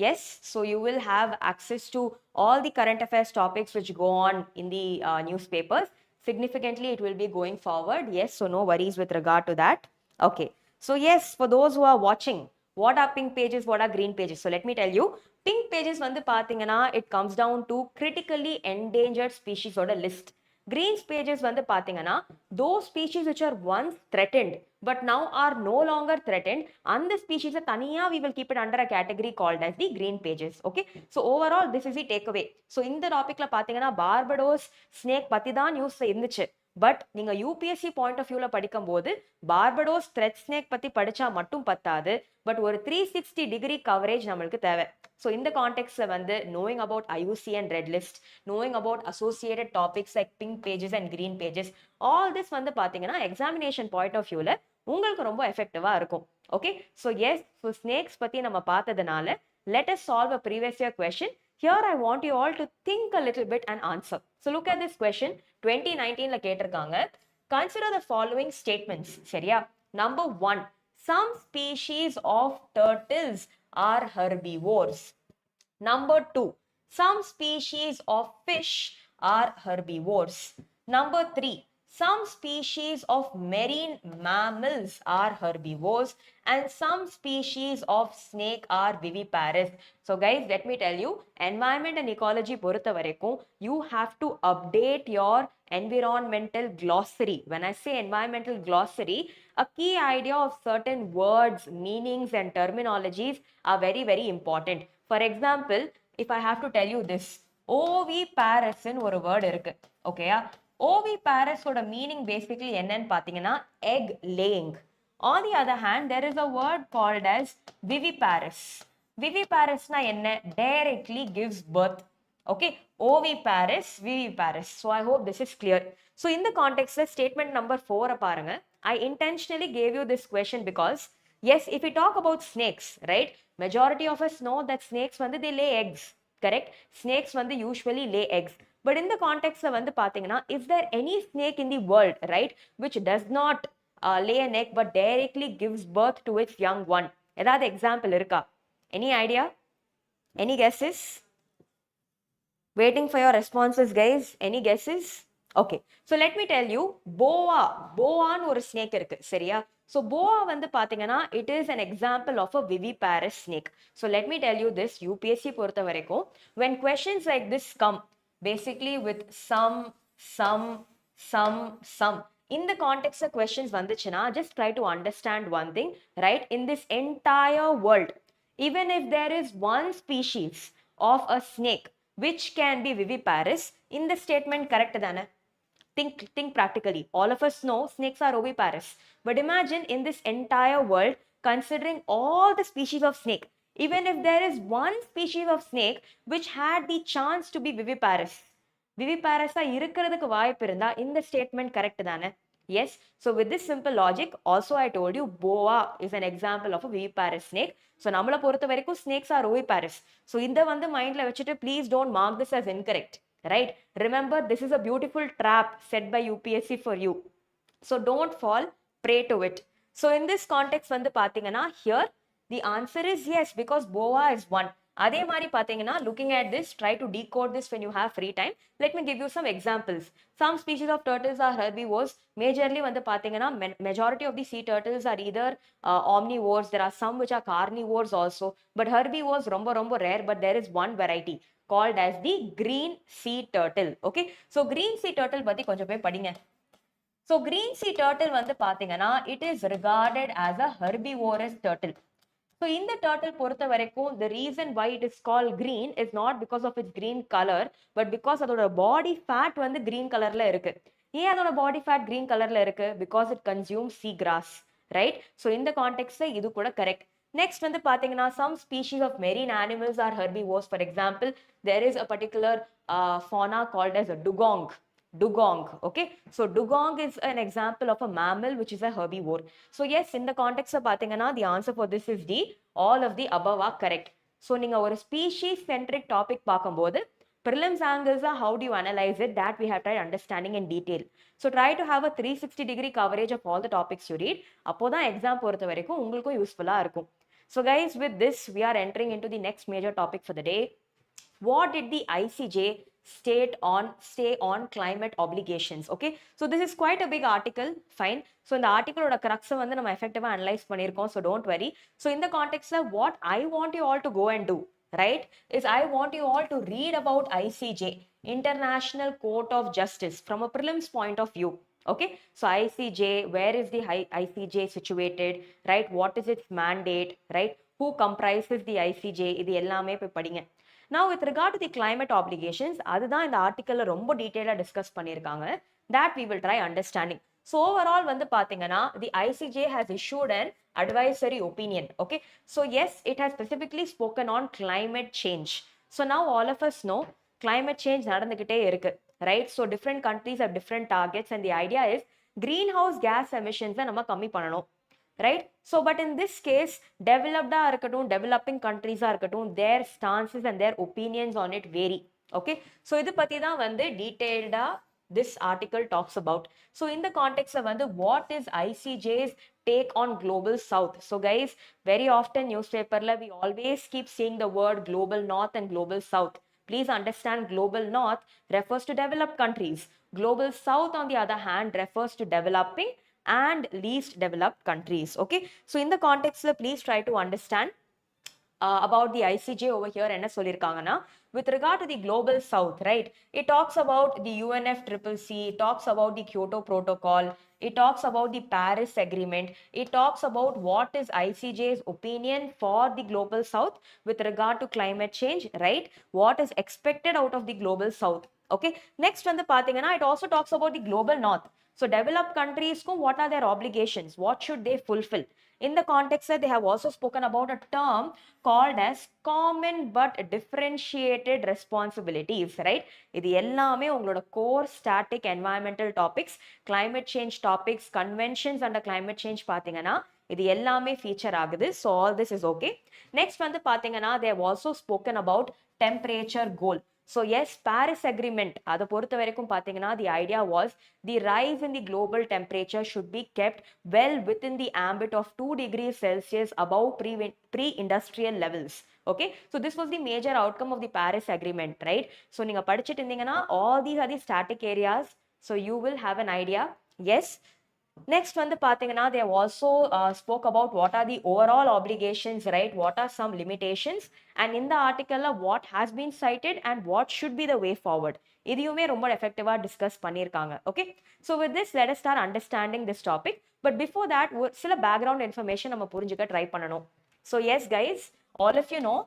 Yes, so you will have access to all the current affairs topics which go on in the newspapers. Significantly, it will be going forward. Yes, so no worries with regard to that. Okay, so yes, for those who are watching, what are pink pages, what are green pages? So let me tell you, pink pages வந்து பாத்தீங்கன்னா it comes down to critically endangered species ஓட list. Green pages வந்து பாத்தீங்கன்னா those species which are once threatened but now are no longer threatened, அந்த species தனியா we will keep it under a category called as the green pages. Okay, so overall this is the takeaway. So இந்த டாபிக்ல பாத்தீங்கன்னா Barbados snake பத்தி தான் news இருந்துச்சு. But நீங்க UPSC point of வியூல படிக்கும்போது பார்படோஸ் த்ரெட் ஸ்னேக் பத்தி படிச்சா மட்டும் பத்தாது, பட் ஒரு 360 டிகிரி கவரேஜ் நம்மளுக்கு தேவை. ஸோ இந்த கான்டெக்ட்ல வந்து knowing about IUCN red list, knowing about associated topics like pink pages and green pages, all this வந்து பாத்தீங்கன்னா எக்ஸாமினேஷன் பாயிண்ட் ஆஃப் வியூல உங்களுக்கு ரொம்ப எஃபெக்டிவா இருக்கும். Okay, so yes, so snakes பத்தி நம்ம பார்த்ததுனால let us solve a previous year question. Here I want you all to think a little bit and answer. So look at this question. 2019 கேட்டிருக்காங்க. Consider the following statements. சரியா? Number 1. Some species of turtles are herbivores. Number 2. Some species of fish are herbivores. Number 3. Some species of marine mammals are herbivores and some species of snake are viviparous. So guys, let me tell you, environment and ecology பொறுத்த வரைக்கும் you have to update your environmental glossary. When I say environmental glossary, a key idea of certain words, meanings and terminologies are very, very important. For example, if I have to tell you this, oviparous ன்னு ஒரு word இருக்கு. ஓகேயா? Oviparous ஓட meaning basically என்னன்னு பாத்தீங்கன்னா egg laying. On the other hand, there is a word called as viviparous. Viviparous na என்ன? Directly gives birth. Okay, oviparous, viviparous. So I hope this is clear. So in the context, statement number 4 பாருங்க. I intentionally gave you this question because yes, if we talk about snakes, right? Majority of us know that snakes வந்து they lay eggs. Correct? Snakes வந்து usually lay eggs. But in the context வந்து பாத்தீங்கன்னா, is there any snake in the world, right, which does not lay an egg but directly gives birth to its young one? ஏதாவது example இருக்கா? Any idea? Any guesses? Waiting for your responses, guys. Any guesses? Okay, so let me tell you, boaன்னு ஒரு snake இருக்கு சரியா? So boa வந்து பாத்தீங்கன்னா it is an example of a viviparous snake. So let me tell you this, UPSC பொறுத்த வரைக்கும் when questions like this come basically with some in the context of questions vanduchina, just try to understand one thing, right? In this entire world, even if there is one species of a snake which can be viviparous, in the statement correct dana? Think practically. All of us know snakes are oviparous, but imagine in this entire world, considering all the species of snake, even if there is one species of snake which had the chance to be viviparous, viviparous இருக்கிறதுக்கு வாய்ப்பு இருந்தா இந்த statement correct தானே? Yes. So with this simple logic, also I told you boa is an example of a viviparous snake. So நம்மள பொறுத்த வரைக்கும் snakes are oviparous. So இந்த வந்து மைண்ட்ல வச்சுட்டு please don't mark this as incorrect, right? Remember, this is a beautiful trap set by UPSC for you. So don't fall prey to it. So in this context வந்து பாத்தீங்கன்னா here the answer is yes, because boa is one. அதே மாதிரி பாத்தீங்கன்னா looking at this, try to decode this when you have free time. Let me give you some examples. Some species of turtles are herbivores. Majorly வந்து பாத்தீங்கன்னா majority of the sea turtles are either omnivores. There are some which are carnivores also, but herbivores ரொம்ப ரொம்ப rare. But there is one variety called as the green sea turtle. Okay, so green sea turtle பத்தி கொஞ்சம் போய் படிங்க. So green sea turtle வந்து பாத்தீங்கன்னா it is regarded as a herbivorous turtle. So in the turtle பொறுத்த வரைக்கும் the reason why it is called green is not because of its green color, but because அதோட body fat வந்து green colorல இருக்கு. ஏன் அதோட body fat green colorல இருக்கு? Because it consumes sea grass, right? So in the context இது கூட correct. Next வந்து பாத்தீங்கன்னா some species of marine animals are herbivores. For example, there is a particular fauna called as a dugong. Okay, so dugong is an example of a mammal which is a herbivore. So yes, in the context of pathina, the answer for this is D. All of the above are correct. So ninga or species centric topic paakumbodhu prelims angles are how do you analyze it, that we have tried understanding in detail. So try to have a 360-degree coverage of all the topics you read. Appoda exam portha varaikum ungalku useful ah irukum. So guys, with this we are entering into the next major topic for the day. What did the ICJ say on climate obligations? Okay, so this is quite a big article. Fine. So in the article oda crux வந்து நம்ம effective analyze பண்ணிருக்கோம், so don't worry. So in the context of what I want you all to go and do, right, is I want you all to read about ICJ, International Court of Justice, from a prelims point of view. Okay, so ICJ, where is the ICJ situated, right? What is its mandate, right? Who comprises the ICJ? இது எல்லாமே போய் படிங்க. Now with regard to the climate obligations, அதுதான் இந்த ஆர்டிக்கல்ல ரொம்ப டீடைலா discuss பண்ணிருக்காங்க. That we will try understanding. So overall வந்து பாத்தீங்கன்னா the ICJ has issued an advisory opinion. Okay, so yes, it has specifically spoken on climate change. So now all of us know climate change நடந்துகிட்டே இருக்கு, right? So different countries have different targets and the idea is greenhouse gas emissions நம்ம கம்மி பண்ணணும், right? So but in this case, developed developing countries their stances and their opinions on it vary. Okay, so idu patti da vandu detailed this article talks about. So in the context of what is ICJ's take on global south? So guys, very often newspaper la we always keep seeing the word global north and global south. Please understand, global north refers to developed countries. Global south on the other hand refers to developing and least developed countries. Okay, so in the context please try to understand about the ICJ over here. என்ன சொல்லிருக்காங்கன்னா, with regard to the global south, right, it talks about the UNFCCC, it talks about the Kyoto Protocol, it talks about the Paris Agreement, it talks about what is ICJ's opinion for the global south with regard to climate change, right? What is expected out of the global south. Okay, next வந்து பாத்தீங்கன்னா it also talks about the global north. So developed countries, what are their obligations? What should they fulfill? In the context that they have also spoken about a term called as common but differentiated responsibilities, right? இது எல்லாமே உங்களோட core static environmental topics, climate change topics, conventions under climate change பாத்தீங்கன்னா இது எல்லாமே feature ஆகுது. So all this is okay. Next வந்து பாத்தீங்கன்னா they have also spoken about temperature goal. So yes, Paris Agreement, அதை பொறுத்த வரைக்கும் பார்த்தீங்கன்னா the idea was the rise in the global temperature should be kept well within the ambit of 2 degrees Celsius above pre-industrial levels. Okay, so this was the major outcome of the Paris Agreement, right? So நீங்க படிச்சிட்டு இருந்தீங்கன்னா all these are the static areas, so you will have an idea. Yes. Next வந்து பாத்தீங்கன்னா they have also spoke about what are the overall obligations, right? What are some limitations, and in the article what has been cited and what should be the way forward. இதையுமே ரொம்ப effective-ஆ discuss பண்ணிருக்காங்க. Okay, so with this let us start understanding this topic, but before that சில background information நம்ம புரிஞ்சுக்க try பண்ணணும். So yes guys, all of you know,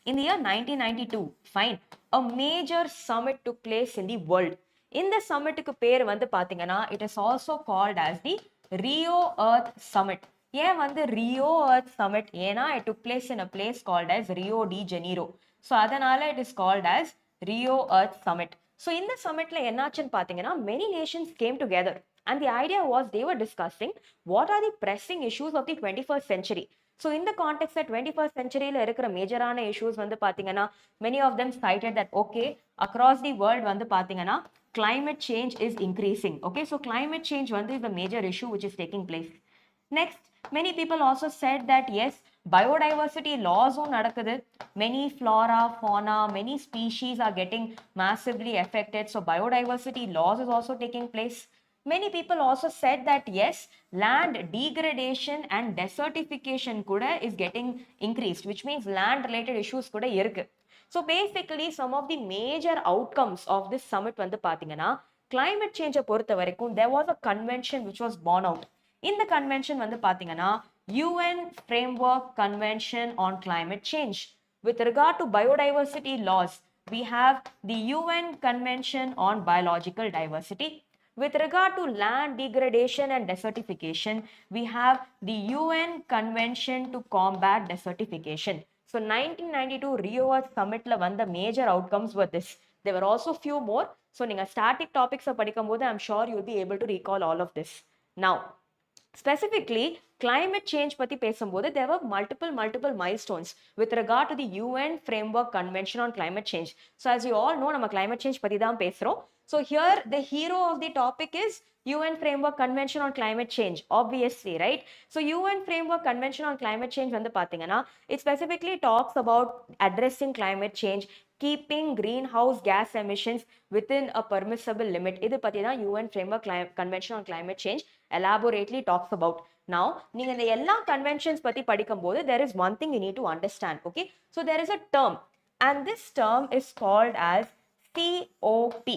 in the year 1992, fine, a major summit took place in the world. இந்த சம்மிட்டுக்கு பேர் வந்து பாத்தீங்கன்னா it is also called as the Rio Earth Summit. ஏன் வந்து Rio Earth Summit? ஏன்னா it took place in a place called as Rio de Janeiro. So அதனால it is called as Rio Earth Summit. So இந்த சம்மிட்ல என்னாச்சுன்னு பாத்தீங்கன்னா many nations came together and the idea was they were discussing what are the pressing issues of the 21st century. So in the context of 21st century la irukra majorana issues vandu pathina, many of them cited that okay, across the world vandu pathina climate change is increasing. Okay, so climate change vandu is the major issue which is taking place. Next, many people also said that yes, biodiversity laws nadakudhu, many flora, fauna, many species are getting massively affected, so biodiversity laws is also taking place. Many people also said that yes, land degradation and desertification kuda is getting increased, which means land related issues kuda irukku. So basically some of the major outcomes of this summit vandu pathina, climate change பொறுத்த வரைக்கும் there was a convention which was born out. In the convention vandu pathina, UN Framework Convention on Climate Change. With regard to biodiversity laws, we have the UN Convention on Biological Diversity. With regard to land degradation and desertification, we have the UN Convention to Combat Desertification. So 1992 Rio Earth Summit la vanda major outcomes were this. There were also few more. So ninga static topics padikumbodhu I'm sure you'll be able to recall all of this. Now, specifically climate change பத்தி பேசும்போது there were multiple milestones with regard to the UN Framework Convention on Climate Change. So as you all know, நம்ம climate change பத்தி தான் பேசுறோம். So here the hero of the topic is UN Framework Convention on Climate Change, obviously, right? So UN Framework Convention on Climate Change வந்து பாத்தீங்கன்னா it specifically talks about addressing climate change, keeping greenhouse gas emissions within a permissible limit. இது பத்தி தான் UN Framework Convention on Climate Change elaborately talks about. Now, நீங்க இந்த எல்லா conventions பத்தி படிக்கும்போது there is one thing you need to understand, okay? So there is a term and this term is called as COP.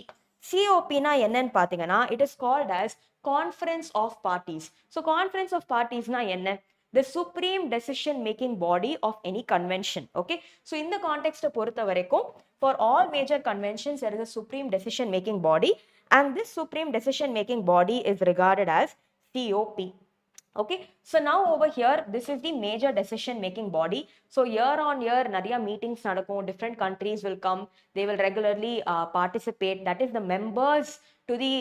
COP na என்னன்னு பாத்தீங்கன்னா it is called as Conference of Parties. So Conference of Parties na என்ன? The supreme decision making body of any convention. Okay, so in the context பொறுத்த வரைக்கும் for all major conventions there is a supreme decision making body and this supreme decision making body is regarded as COP. Okay, so now over here this is the major decision making body. So year on year nariya meetings nadakum, different countries will come, they will regularly participate. That is, the members to the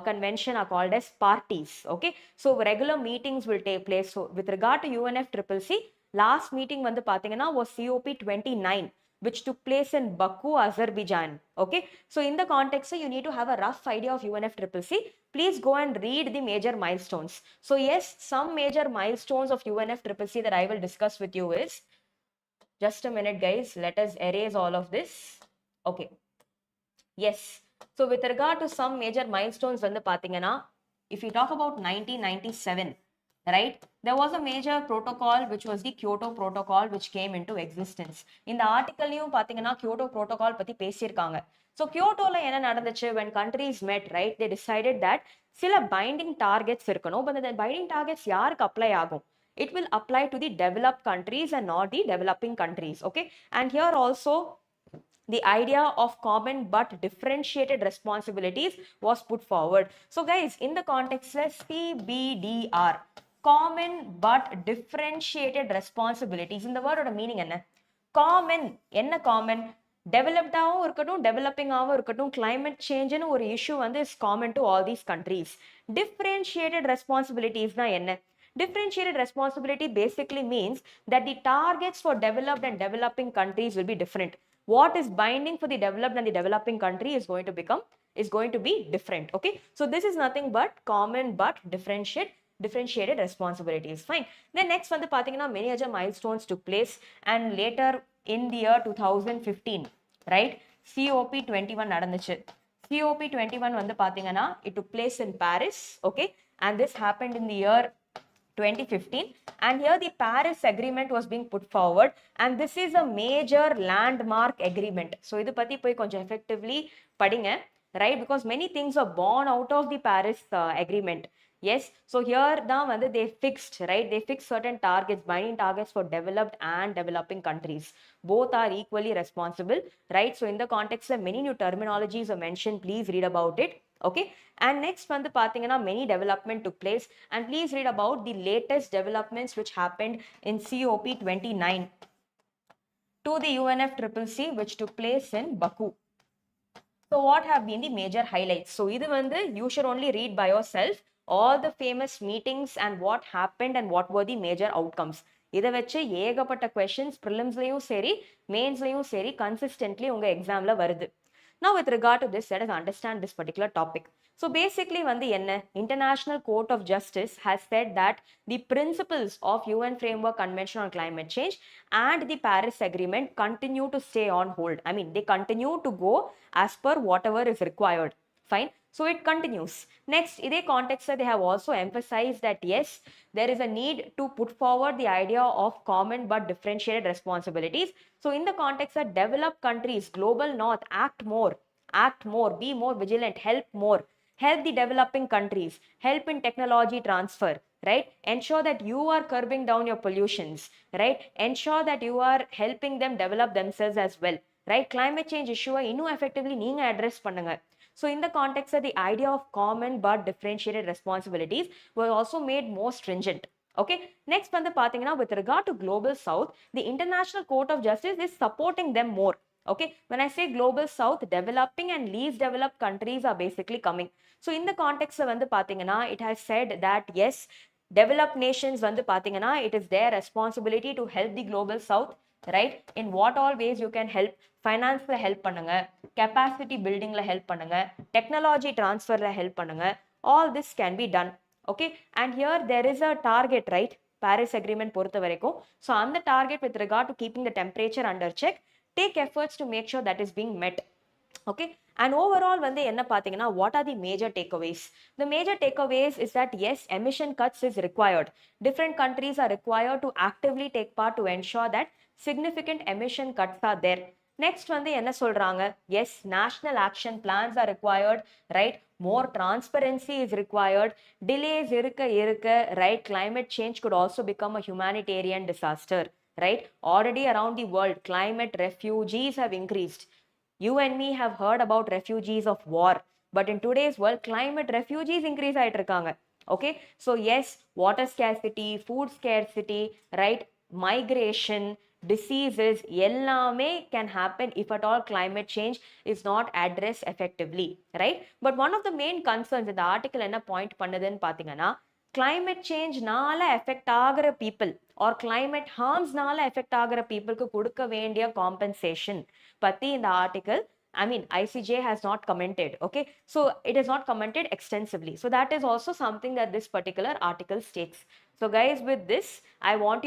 convention are called as parties. Okay, so regular meetings will take place. So with regard to UNFCCC, last meeting vandu pathina was COP 29 which took place in Baku, Azerbaijan. Okay, so in the context you need to have a rough idea of UNFCCC. Please go and read the major milestones. So yes, some major milestones of UNFCCC that I will discuss with you is, just a minute guys, let us erase all of this. Okay, yes, so with regard to some major milestones vandu pathina, if you talk about 1997, right, there was a major protocol which was the Kyoto Protocol which came into existence. In the article liyum pathina Kyoto Protocol பத்தி பேசியிருக்காங்க. So Kyoto la என்ன நடந்துச்சு? When countries met, right, they decided that சில binding targets இருக்கணும், but the binding targets யாருக்கு apply ஆகும்? It will apply to the developed countries and not the developing countries. Okay, and here also the idea of common but differentiated responsibilities was put forward. So guys, in the context of CBDR, common but differentiated responsibilities, இந்த வேர்டோட meaning என்ன? Common, என்ன common? டெவலப்டாகவும் இருக்கட்டும், டெவலப்பிங்காகவும் இருக்கட்டும், climate changeன்னு ஒரு issue வந்து is common to all these countries. Differentiated responsibilities na என்ன? Differentiated responsibility basically means that the targets for developed and developing countries will be different. what is binding for the developed and the developing country is going to be different. Okay, so this is nothing but common but differentiated responsibilities. Fine. Then next வந்து பாத்தீங்கன்னா many other milestones took place and later in the year 2015, right, COP21 நடந்துச்சு. COP21 வந்து பாத்தீங்கன்னா it took place in Paris. Okay, and this happened in the year 2015, and here the Paris agreement was being put forward, and this is a major landmark agreement. So idu patti poi konjam effectively padinga, right, because many things are born out of the Paris agreement. Yes, so here now they fixed, right, they fixed certain targets, binding targets for developed and developing countries. Both are equally responsible, right? So in the context many new terminologies are mentioned, please read about it. Okay, and next வந்து பாத்தீங்கன்னா many development took place, and please read about the latest developments which happened in COP29 to the UNFCCC, which took place in Baku. So what have been the major highlights? So இது வந்து you should only read by yourself all the famous meetings and what happened and what were the major outcomes. இதை வச்சு ஏகப்பட்ட questions prelims-லயும் சரி mains-லயும் சரி consistently உங்க exam-ல வருது. Now with regard to this, let us understand this particular topic. So basically வந்து என்ன, International Court of Justice has said that the principles of UN Framework Convention on Climate Change and the Paris Agreement continue to stay on hold. I mean, they continue to go as per whatever is required. Fine. So it continues. Next, in a context, they have also emphasized that yes, there is a need to put forward the idea of common but differentiated responsibilities. So in the context that developed countries, global north, act more, be more vigilant, help more, help the developing countries, help in technology transfer, right? Ensure that you are curbing down your pollutions, right? Ensure that you are helping them develop themselves as well, right? Climate change issue இன்னும் effectively நீங்க address பண்ணுங்க. So in the context of the idea of common but differentiated responsibilities was also made more stringent. Okay, next வந்து பாத்தீங்கன்னா with regard to global south, the International Court of Justice is supporting them more. Okay, when I say global south, developing and least developed countries are basically coming. So in the context வந்து பாத்தீங்கன்னா it has said that yes, developed nations வந்து பாத்தீங்கன்னா it is their responsibility to help the global south, right? In what all ways you can help, finance-ல help பண்ணுங்க, capacity building-ல help பண்ணுங்க, technology transfer-ல help பண்ணுங்க, all this can be done. Okay, and here there is a target, right? Paris Agreement பொறுத்த வரைக்கும். So on the target with regard to keeping the temperature under check, take efforts to make sure that is being met. Okay, and overall வந்து என்ன பாத்தீங்கன்னா what are the major takeaways? The major takeaways is that yes, emission cuts is required. Different countries are required to actively take part to ensure that significant emission cuts are there. Next வந்து என்ன சொல்றாங்க, yes, national action plans are required, right? More transparency is required. Delays இருக்க right, climate change could also become a humanitarian disaster, right? Already around the world, climate refugees have increased. You and me have heard about refugees of war, but in today's world, climate refugees increase ஆயிட்டு இருக்காங்க. Okay, so yes, water scarcity, food scarcity, right, migration, diseases, எல்லாமே can happen if at all climate change is not addressed effectively, right? But one of the main concerns in the article என்ன point பண்ணுதுன்னு பாத்தீங்கன்னா, climate change நால affect ஆகிற people or climate harms நால affect ஆகிற peopleக்கு கொடுக்க வேண்டிய compensation பத்தி இந்த article, I mean ICJ has not commented. Okay, so it is not commented extensively, so that is also something that this particular article states. So guys, with this I want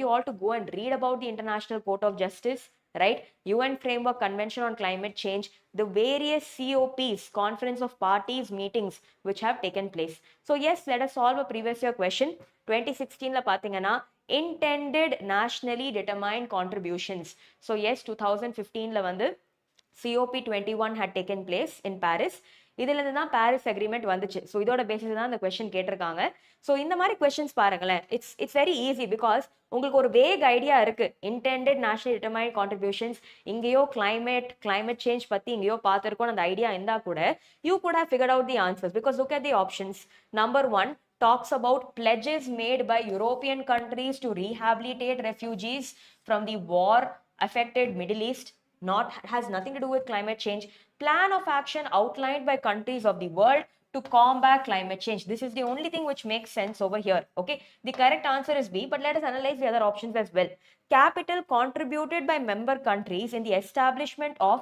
you all to go and read about the International Court of Justice, right? UN Framework Convention on Climate Change, the various COPs, Conference of Parties meetings which have taken place. So yes, let us solve a previous year question. 2016 la பாத்தீங்கன்னா intended nationally determined contributions. So yes, 2015 la வந்து COP21 had taken place in Paris. இதுல இருந்து தான் Paris agreement வந்துச்சு. So இதோட basis தான் இந்த question கேட்டிருக்காங்க. ஸோ இந்த மாதிரி கொஸ்டின்ஸ் பாருங்களேன், இட்ஸ் வெரி ஈஸி பிகாஸ் உங்களுக்கு ஒரு வேக் ஐடியா இருக்கு. இன்டெண்டட் நேஷனல் டிட்டர்மைன்ட் கான்ட்ரிபியூஷன்ஸ், இங்கேயோ கிளைமேட் சேஞ்ச் பத்தி இங்கேயோ பார்த்துருக்கோம், அந்த ஐடியா இருந்தா கூட you good have figured out the answers because look at the options. Number 1 talks about pledges made by European countries to rehabilitate refugees from the war affected Middle East. Has nothing to do with climate change. Plan of action outlined by countries of the world to combat climate change. This is the only thing which makes sense over here. Okay, the correct answer is B, but let us analyze the other options as well. Capital contributed by member countries in the establishment of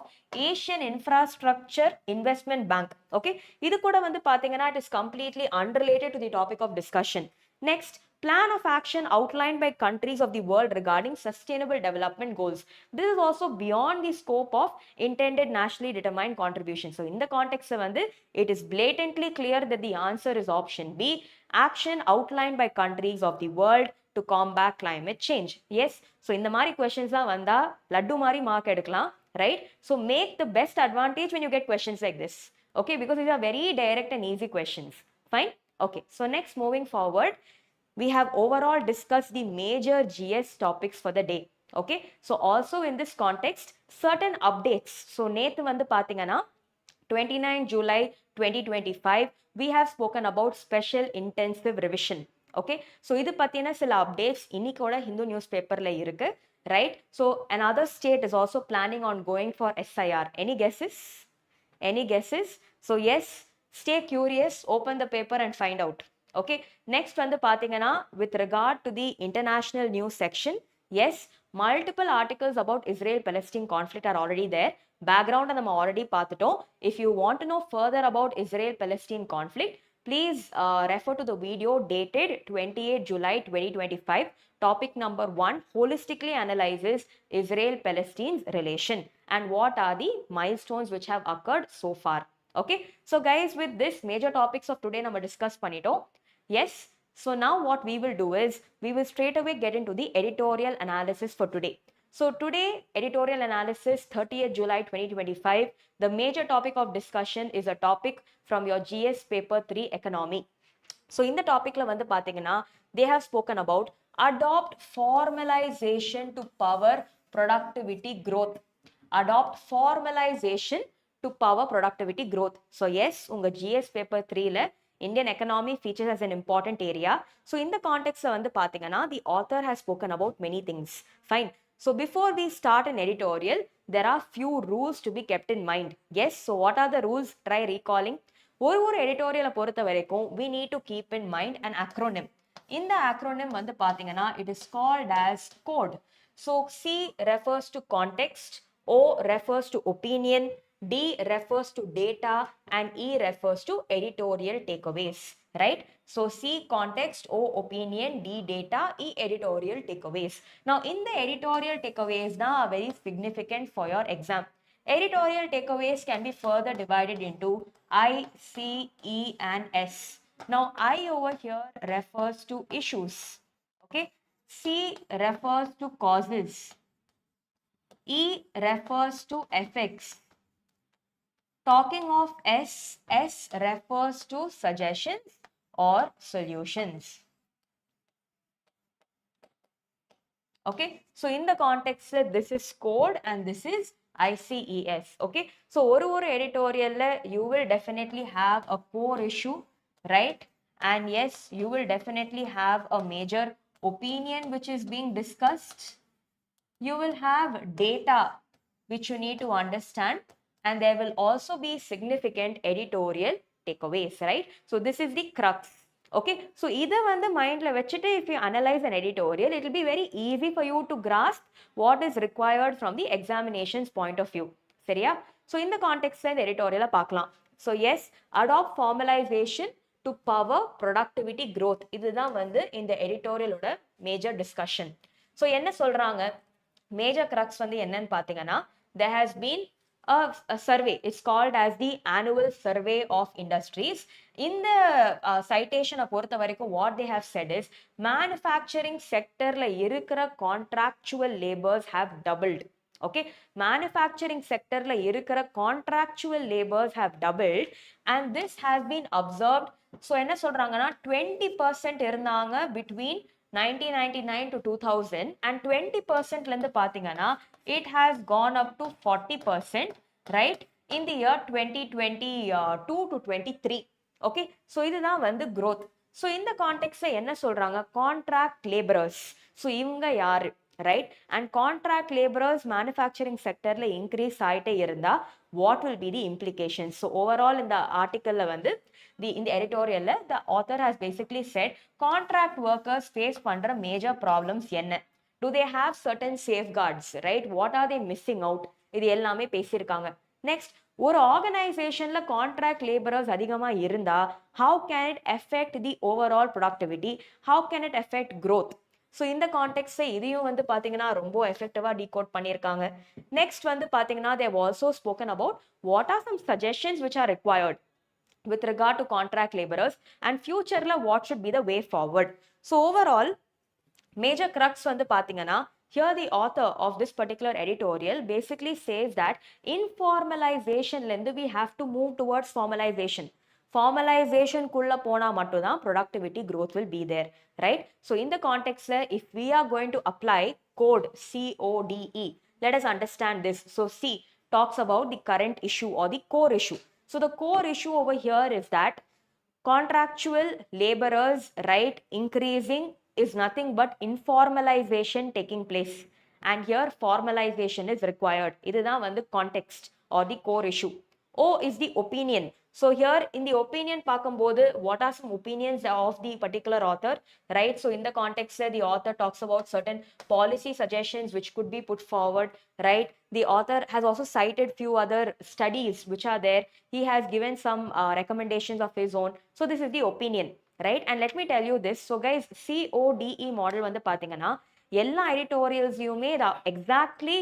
Asian Infrastructure Investment Bank. Okay, idu kuda vandu pathina it is completely unrelated to the topic of discussion. Next, plan of action outlined by countries of the world regarding sustainable development goals. This is also beyond the scope of intended nationally determined contribution. So in the context vandu it is blatantly clear that the answer is option B, action outlined by countries of the world to combat climate change. Yes, so இந்த மாதிரி questions தான் வந்தா லட்டு மாதிரி mark எடுக்கலாம், right? So make the best advantage when you get questions like this, okay, because these are very direct and easy questions. Fine. Okay, so next, moving forward, we have overall discussed the major GS topics for the day. Okay, so also in this context, certain updates. So நேத்து வந்து பாத்தீங்கன்னா 29 July 2025, we have spoken about special intensive revision. Okay, so இது பத்தின சில updates இன்னைக்கோட Hindu newspaperல இருக்கு, right? So another state is also planning on going for SIR. Any guesses? Any guesses? So yes, stay curious, open the paper and find out. Okay, next வந்து பாத்தீங்கன்னா with regard to the international news section, yes, multiple articles about Israel-Palestine conflict are already there. Background நம்ம already பார்த்துட்டோம். If you want to know further about Israel-Palestine conflict, please refer to the video dated 28 July 2025. Topic number 1 holistically analyzes Israel-Palestine's relation and what are the milestones which have occurred so far. Okay, so guys, with this major topics of today நம்ம discuss பண்ணிட்டோம். Yes, so now what we will do is we will straight away get into the editorial analysis for today. So today, editorial analysis, 30th July 2025, the major topic of discussion is a topic from your GS paper 3 economy. So in the topic la vandu pathina, they have spoken about adopt formalization to power productivity growth. Adopt formalization to power productivity growth. So yes, unga GS paper 3 la Indian economy features as an important area. So in the context la vandu pathina, the author has spoken about many things. Fine. So before we start an editorial, there are few rules to be kept in mind. Yes, so what are the rules? Try recalling. ஒரு எடிட்டோரியலை பொறுத்த வரைக்கும் we need to keep in mind an acronym. இந்த acronym வந்து பாத்தீங்கன்னா it is called as code. So C refers to context, O refers to opinion, D refers to data, and E refers to editorial takeaways, right? So C context, O opinion, D data, E editorial takeaways. Now in the editorial takeaways now are very significant for your exam. Editorial takeaways can be further divided into I, C, E, and S. Now I over here refers to issues. Okay, C refers to causes, E refers to effects. Talking of S, S refers to suggestions or solutions. Okay, so in the context this is code and this is ICES. Okay, so ஒரு editorial you will definitely have a core issue, right? And yes, you will definitely have a major opinion which is being discussed. You will have data which you need to understand, and there will also be significant editorial takeaways, right? So this is the crux. Okay, so either on the mind vechite, if you analyze an editorial, it will be very easy for you to grasp what is required from the examination's point of view. Seriya? So in the context the editorial paakalam. So yes, adopt formalization to power productivity growth. இதுதான் வந்து இந்த editorial major discussion. So என்ன சொல்றாங்க? Major crux வந்து என்னன்னு பாத்தீங்கன்னா, there has been a survey. It's called as the annual survey of industries. In the citation பொறுத்த வரைக்கும் what they have said is manufacturing sector la இருக்கிற contractual labors have doubled. Okay, manufacturing sector la இருக்கிற contractual labors have doubled, and this has been observed. So என்ன சொல்றாங்கன்னா 20% இருந்தாங்க between 1999 to 2000, and 20% ல இருந்து பாத்தீங்கன்னா it has gone up to 40%, right, in the year 2022 to 23. Okay, so இதுதான் வந்து growth. So இந்த context என்ன சொல்றாங்க, contract laborers. So இவங்க யாரு, right? And contract laborers manufacturing sector la increase ஆயிட்டே இருந்தா what will be the implications? So overall in the article la வந்து in the editorial la, the author has basically said contract workers face பண்ற major problems என்ன, do they have certain safeguards, right? What are they missing out? இது எல்லாமே பேசியிருக்காங்க. Next, ஒரு ஆர்கனைசேஷன்ல contract labourers அதிகமா இருந்தா how can it affect the overall productivity, how can it affect growth? So இந்த கான்டெக்ட்ல இதையும் வந்து பாத்தீங்கன்னா ரொம்ப எஃபெக்டிவா டீகோட் பண்ணியிருக்காங்க. நெக்ஸ்ட் வந்து பாத்தீங்கன்னா they have also spoken about what are some suggestions which are required with regard to contract laborers and future what should be the way forward. So overall major crux வந்து பாத்தீங்கன்னா here the author of this particular editorial basically says that informalization லந்து we have to move towards formalization. Formalization குள்ள போனா மட்டும் தான் productivity growth will be there, right? So in the context if we are going to apply code CODE, let us understand this. So C talks about the current issue or the core issue. So the core issue over here is that contractual laborers right increasing is nothing but informalization taking place, and here formalization is required. இதுதான் வந்து context or the core issue. O is the opinion. So here in the opinion பார்க்கும்போது what are some opinions of the particular author, right? So in the context the author talks about certain policy suggestions which could be put forward, right? The author has also cited few other studies which are there. He has given some recommendations of his own. So this is the opinion, right? And let me tell you this. So guys, CODE model வந்து பாத்தீங்கன்னா எல்லா எடிட்டோரியல்ஸையுமே exactly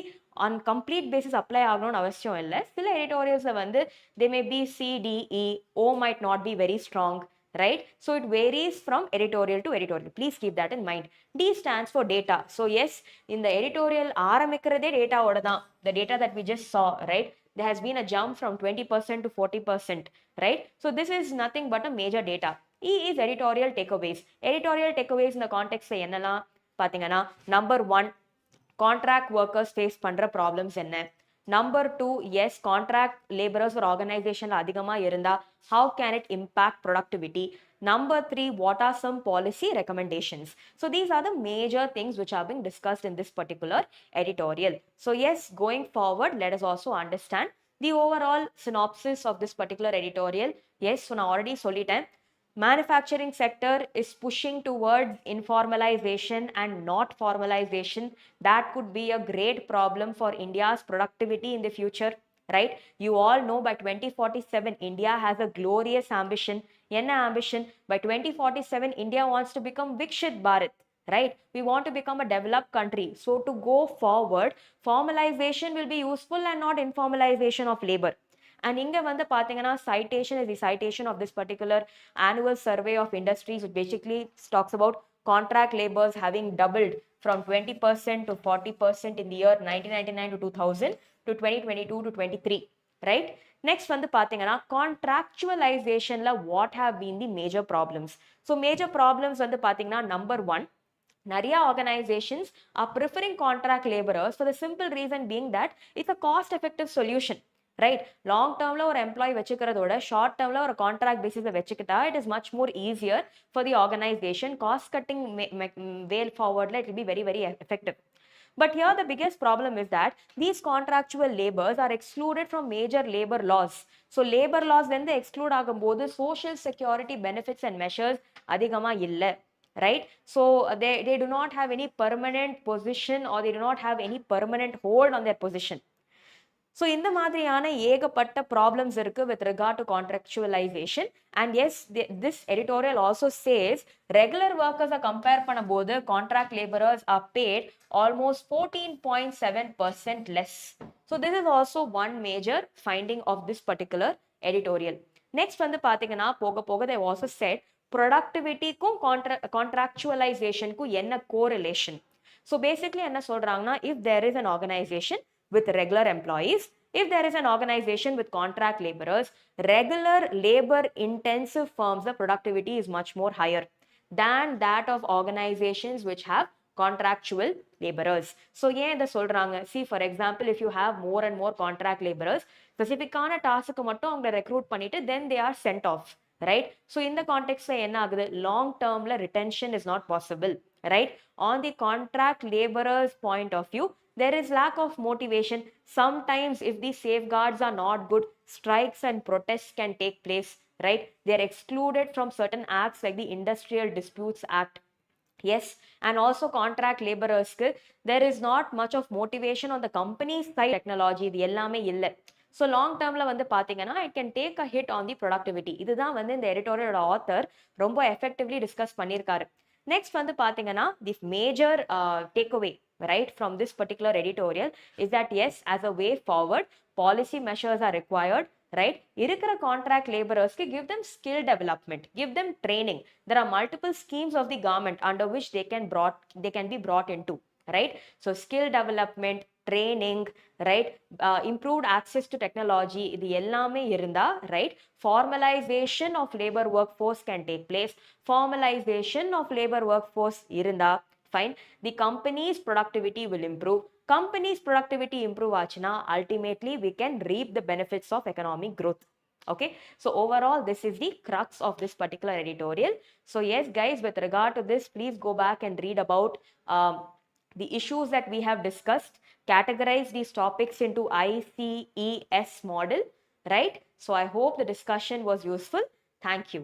on complete basis apply ஆகணும்னு அவசியம் இல்லை. சில எடிட்டோரியல்ஸில் வந்து they may be CDE, O might not be very strong, right? So it varies from editorial to editorial. Please keep that in mind. D stands for data. So yes, in the editorial ஆரம்பிக்கிறதே டேட்டாவோட தான். The data that we just saw, right? There has been a jump from 20% to 40%, right? So this is nothing but a major data. E is editorial takeaways. Editorial takeaways in the context என்னலாம் பாத்தீங்கன்னா number 1, contract workers face பண்ற problems என்ன. Number 2, yes, contract laborers or organization அதிகமா இருந்தா how can it impact productivity? Number 3, what are some policy recommendations? So these are the major things which are being discussed in this particular editorial. So yes, going forward, let us also understand the overall synopsis of this particular editorial. Yes, so நான் already சொல்லிட்டேன். Manufacturing sector is pushing towards informalization and not formalization. That could be a great problem for India's productivity in the future, right? You all know by 2047 India has a glorious ambition. Enna ambition? By 2047 India wants to become Vikshit Bharat, right? We want to become a developed country. So to go forward, formalization will be useful and not informalization of labor. And இங்க வந்து பாத்தீங்கன்னா citation is the citation of this particular annual survey of industries, which basically talks about contract labors having doubled from 20% to 40% in the year 1999 to 2000 to 2022 to 23, right? Next வந்து பாத்தீங்கன்னா contractualizationல what have been the major problems? So major problems வந்து பாத்தீங்கன்னா number 1, நிறைய organizations are preferring contract laborers for the simple reason being that it's a cost effective solution, right? Long termல ஒரு employee வச்சுக்கிறதோட short டேர்ம்ல ஒரு contract பேசிஸ்ல வச்சுக்கிட்டா it is much more easier for the organization. Cost cutting way forwardல it will be very very effective. But here the biggest problem is that these contractual labors are excluded from major labor laws. So labor laws வந்து exclude ஆகும்போது social security benefits and measures அதிகமா இல்ல, right? So they do not have any permanent position or they do not have any permanent hold on their position. So இந்த மாதிரியான ஏகப்பட்ட problems இருக்கு with regard to contractualization. And yes, this editorial also says regular workers are compare பண்ணும்போது contract laborers are paid almost 14.7% less. So this is also one major finding of this particular editorial. Next வந்து பாத்தீங்கன்னா போக போக they also said productivityக்கும் contractualizationக்கும் என்ன correlation. So basically என்ன சொல்றாங்கன்னா if there is an organization with regular employees, if there is an organization with contract laborers, regular labor intensive firms, the productivity is much more higher than that of organizations which have contractual laborers. So ஏன் இதை சொல்றாங்க? See, for example, if you have more and more contract laborers, specific ஆன task மட்டும் அவங்க recruit பண்ணிட்டு then they are sent off, right? So in the context என்ன ஆகுது, long termல retention is not possible, right? On the contract laborers point of view, there is lack of motivation. Sometimes if these safeguards are not good, strikes and protests can take place, right? They are excluded from certain acts like the Industrial Disputes Act. Yes, and also contract laborers, there is not much of motivation on the company's side. Technology இது எல்லாமே இல்லை. So long டேர்ம்ல வந்து பார்த்தீங்கன்னா it can take a hit on the productivity. இதுதான் வந்து இந்த எடிட்டோரியலோட author ரொம்ப effectively discuss பண்ணியிருக்காரு. நெக்ஸ்ட் வந்து பார்த்தீங்கன்னா the major takeaway right from this particular editorial is that yes, as a way forward, policy measures are required, right? இருக்கிற contract laborers give them skill development, give them training. There are multiple schemes of the government under which they can be brought into, right? So skill development, training, right? Improved access to technology, இது எல்லாமே இருந்தா, right? Formalization of labor workforce can take place. Formalization of labor workforce இருந்தா, fine, the company's productivity will improve. Company's productivity improve ஆச்சுனா ultimately we can reap the benefits of economic growth. Okay, so overall this is the crux of this particular editorial. So yes guys, with regard to this, please go back and read about the issues that we have discussed, categorize these topics into ICES model, right? So I hope the discussion was useful. Thank you.